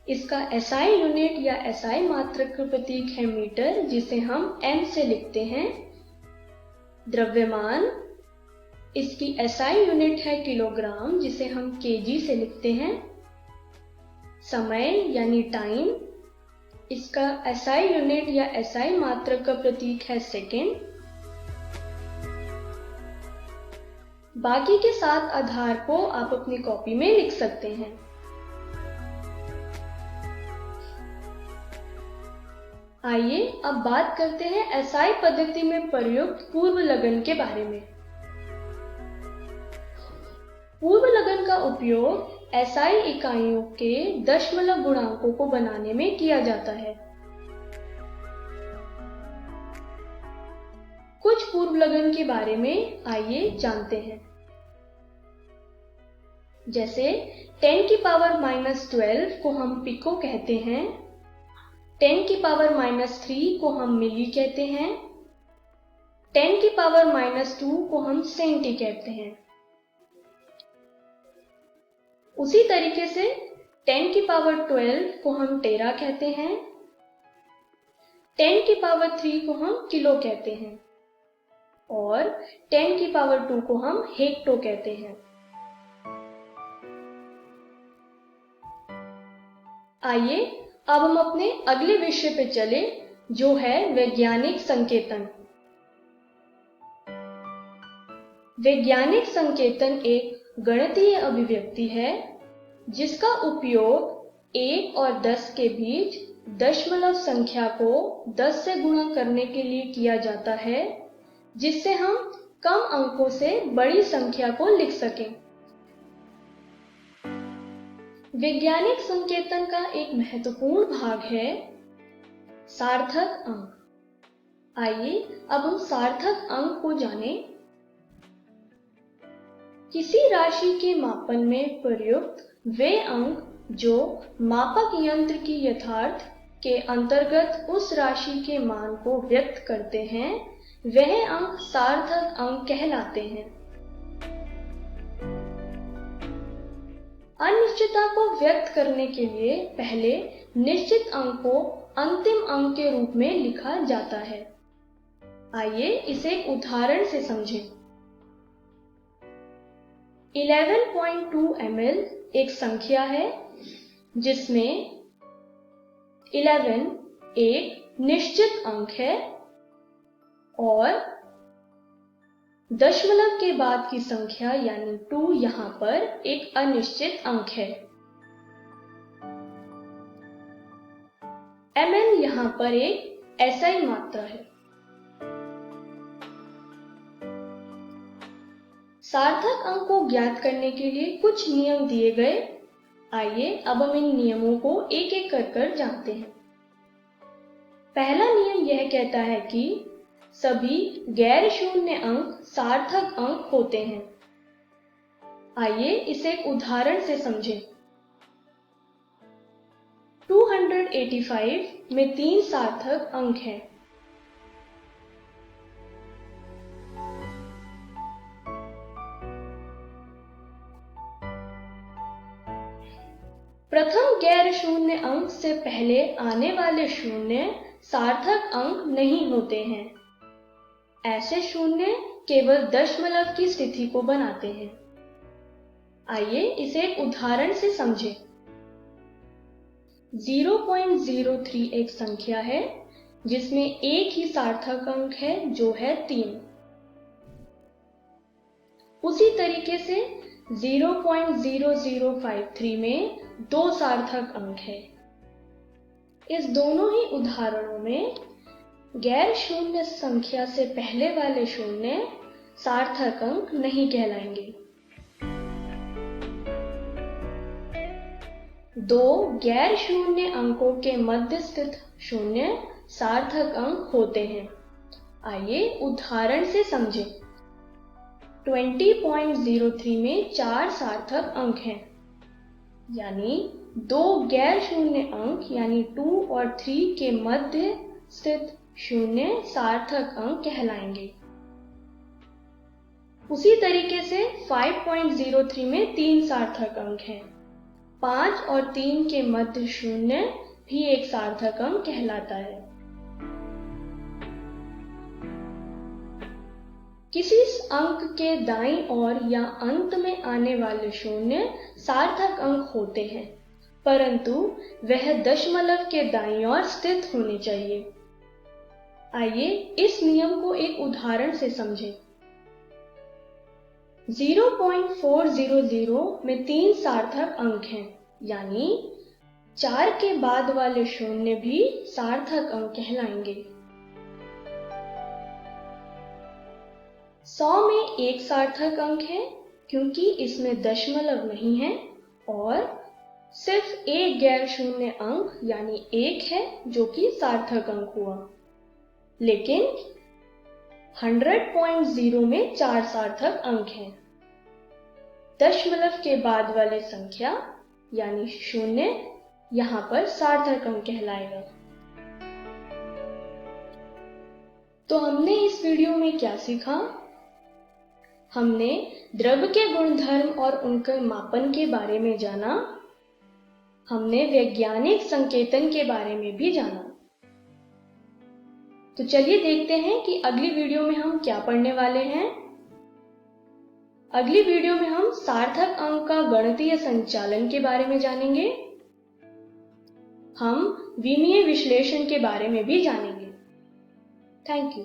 इसका एसआई यूनिट या एसआई मात्रक का प्रतीक है मीटर, जिसे हम m से लिखते हैं। द्रव्यमान, इसकी एसआई यूनिट है किलोग्राम, जिसे हम केजी से लिखते हैं। समय यानी टाइम, इसका एसआई यूनिट या एसआई मात्रक का प्रतीक है सेकंड। बाकी के 7 आधार को आप अपनी कॉपी में लिख सकते हैं। आइए अब बात करते हैं एसआई पद्धति में प्रयुक्त पूर्व लगन के बारे में। पूर्व लगन का उपयोग एसआई इकाइयों के दशमलव गुणांकों को बनाने में किया जाता है। कुछ पूर्व लगन के बारे में आइए जानते हैं। जैसे 10 की पावर -12 को हम पिको कहते हैं, 10 की पावर -3 को हम मिली कहते हैं, 10 की पावर -2 को हम सेंटी कहते हैं। उसी तरीके से 10 की पावर 12 को हम टेरा कहते हैं। 10 की पावर 3 को हम किलो कहते हैं और 10 की पावर 2 को हम हेक्टो कहते हैं। आइए अब हम अपने अगले विषय पे चले, जो है वैज्ञानिक संकेतन। वैज्ञानिक संकेतन एक गणितीय अभिव्यक्ति है जिसका उपयोग 1 और 10 के बीच दशमलव संख्या को 10 से गुणा करने के लिए किया जाता है, जिससे हम कम अंकों से बड़ी संख्या को लिख सकें। वैज्ञानिक संकेतन का एक महत्वपूर्ण भाग है सार्थक अंक। आइए अब हम सार्थक अंक को जानें। किसी राशि के मापन में प्रयुक्त वे अंक जो मापक यंत्र की यथार्थ के अंतर्गत उस राशि के मान को व्यक्त करते हैं, वह अंक सार्थक अंक कहलाते हैं। अनिश्चितता को व्यक्त करने के लिए पहले निश्चित अंक को अंतिम अंक के रूप में लिखा जाता है। आइए इसे एक उदाहरण से समझें। 11.2 ml एक संख्या है जिसमें 11 एक निश्चित अंक है और दशमलव के बाद की संख्या यानी 2 यहाँ पर एक अनिश्चित अंक है। ml यहाँ पर एक SI मात्रा है। सार्थक अंक को ज्ञात करने के लिए कुछ नियम दिए गए। आइए अब हम इन नियमों को एक एक कर जानते हैं। पहला नियम यह कहता है कि सभी गैर शून्य अंक सार्थक अंक होते हैं। आइए इसे एक उदाहरण से समझें। 285 में 3 सार्थक अंक हैं। प्रथम गैर शून्य अंक से पहले आने वाले शून्य सार्थक अंक नहीं होते हैं। ऐसे शून्य केवल दशमलव की स्थिति को बनाते हैं। आइए इसे एक उदाहरण से समझें। 0.03 एक संख्या है जिसमें एक ही सार्थक अंक है जो है 3। उसी तरीके से 0.0053 में 2 सार्थक अंक है। इस दोनों ही उदाहरणों में गैर शून्य संख्या से पहले वाले शून्य सार्थक अंक नहीं कहलाएंगे। 2 गैर शून्य अंकों के मध्य स्थित शून्य सार्थक अंक होते हैं। आइए उदाहरण से समझें। 20.03 में 4 सार्थक अंक हैं, यानी 2 गैर शून्य अंक यानी 2 और 3 के मध्य स्थित शून्य सार्थक अंक कहलाएंगे। उसी तरीके से 5.03 में 3 सार्थक अंक हैं। 5 और 3 के मध्य शून्य भी एक सार्थक अंक कहलाता है। किसी अंक के दाईं ओर या अंत में आने वाले शून्य सार्थक अंक होते हैं, परंतु वह दशमलव के दाईं ओर स्थित होने चाहिए। आइए इस नियम को एक उदाहरण से समझें। 0.400 में 3 सार्थक अंक हैं, यानी 4 के बाद वाले शून्य भी सार्थक अंक कहलाएंगे। 100 में 1 सार्थक अंक है क्योंकि इसमें दशमलव नहीं है और सिर्फ एक गैर शून्य अंक यानी 1 है जो कि सार्थक अंक हुआ। लेकिन 100.0 में 4 सार्थक अंक हैं। दशमलव के बाद वाले संख्या यानी शून्य यहाँ पर सार्थक अंक कहलाएगा। तो हमने इस वीडियो में क्या सीखा? हमने द्रव्य के गुणधर्म और उनके मापन के बारे में जाना। हमने वैज्ञानिक संकेतन के बारे में भी जाना। तो चलिए देखते हैं कि अगली वीडियो में हम क्या पढ़ने वाले हैं। अगली वीडियो में हम सार्थक अंक का गणितीय संचालन के बारे में जानेंगे। हम विमीय विश्लेषण के बारे में भी जानेंगे। Thank you.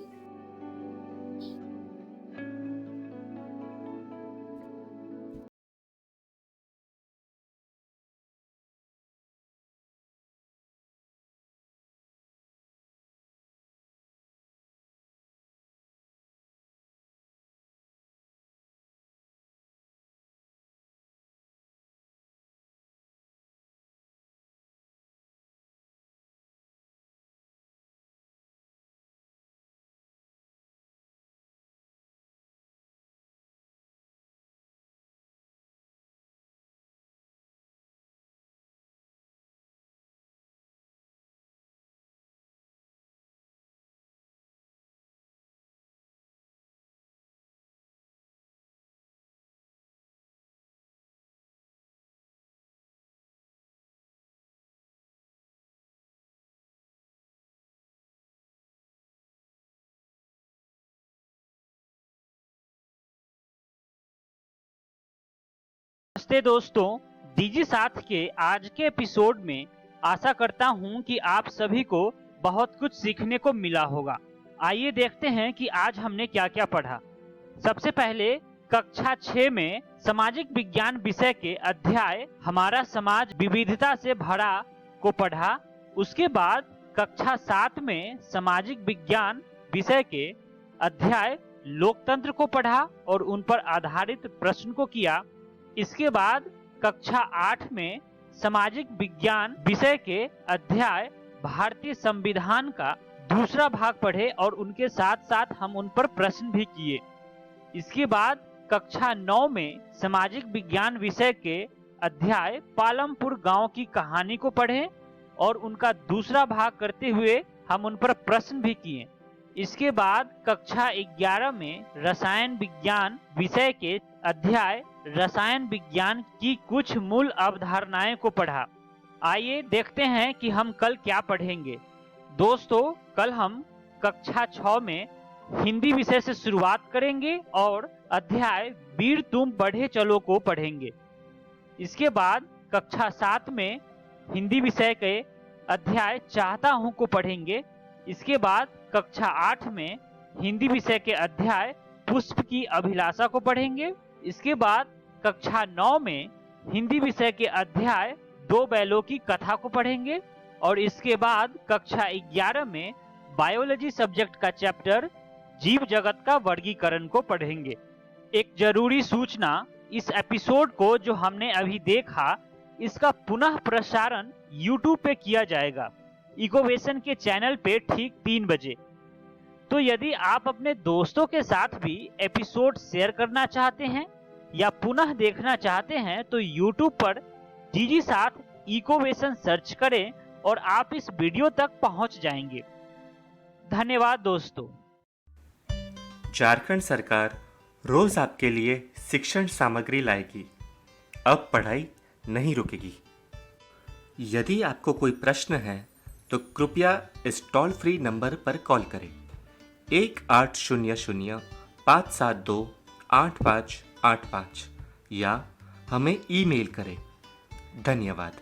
नमस्ते दोस्तों, डीजी साथ के आज के एपिसोड में आशा करता हूं कि आप सभी को बहुत कुछ सीखने को मिला होगा। आइए देखते हैं कि आज हमने क्या क्या पढ़ा। सबसे पहले कक्षा 6 में सामाजिक विज्ञान विषय के अध्याय हमारा समाज विविधता से भरा को पढ़ा। उसके बाद कक्षा 7 में सामाजिक विज्ञान विषय के अध्याय लोकतंत्र को पढ़ा और उन पर आधारित प्रश्न को किया। इसके बाद कक्षा 8 में सामाजिक विज्ञान विषय के अध्याय भारतीय संविधान का दूसरा भाग पढ़े और उनके साथ साथ हम उन पर प्रश्न भी किए। इसके बाद कक्षा 9 में सामाजिक विज्ञान विषय के अध्याय पालमपुर गांव की कहानी को पढ़े और उनका दूसरा भाग करते हुए हम उन पर प्रश्न भी किए। इसके बाद कक्षा 11 में रसायन विज्ञान विषय के अध्याय रसायन विज्ञान की कुछ मूल अवधारणाएं को पढ़ा। आइए देखते हैं कि हम कल क्या पढ़ेंगे। दोस्तों, कल हम कक्षा 6 में हिंदी विषय से शुरुआत करेंगे और अध्याय वीर तुम बढ़े चलो को पढ़ेंगे। इसके बाद कक्षा 7 में हिंदी विषय के अध्याय चाहता हूं को पढ़ेंगे। इसके बाद कक्षा 8 में हिंदी विषय के अध्याय पुष्प की अभिलाषा को पढ़ेंगे। इसके बाद कक्षा 9 में हिंदी विषय के अध्याय दो बैलों की कथा को पढ़ेंगे और इसके बाद कक्षा 11 में बायोलॉजी सब्जेक्ट का चैप्टर जीव जगत का वर्गीकरण को पढ़ेंगे। एक जरूरी सूचना, इस एपिसोड को जो हमने अभी देखा इसका पुनः प्रसारण YouTube पे किया जाएगा, इकोवेशन के चैनल पे ठीक 3 बजे। तो यदि आप अपने दोस्तों के साथ भी एपिसोड शेयर करना चाहते हैं या पुनः देखना चाहते हैं तो YouTube पर डीजी साथ इकोवेशन सर्च करें और आप इस वीडियो तक पहुंच जाएंगे। धन्यवाद दोस्तों। झारखंड सरकार रोज आपके लिए शिक्षण सामग्री लाएगी। अब पढ़ाई नहीं रुकेगी। यदि आपको कोई प्रश्न है तो कृपया इस टोल फ्री नंबर पर कॉल करें 1800 572 8585 या हमें ईमेल करें। धन्यवाद।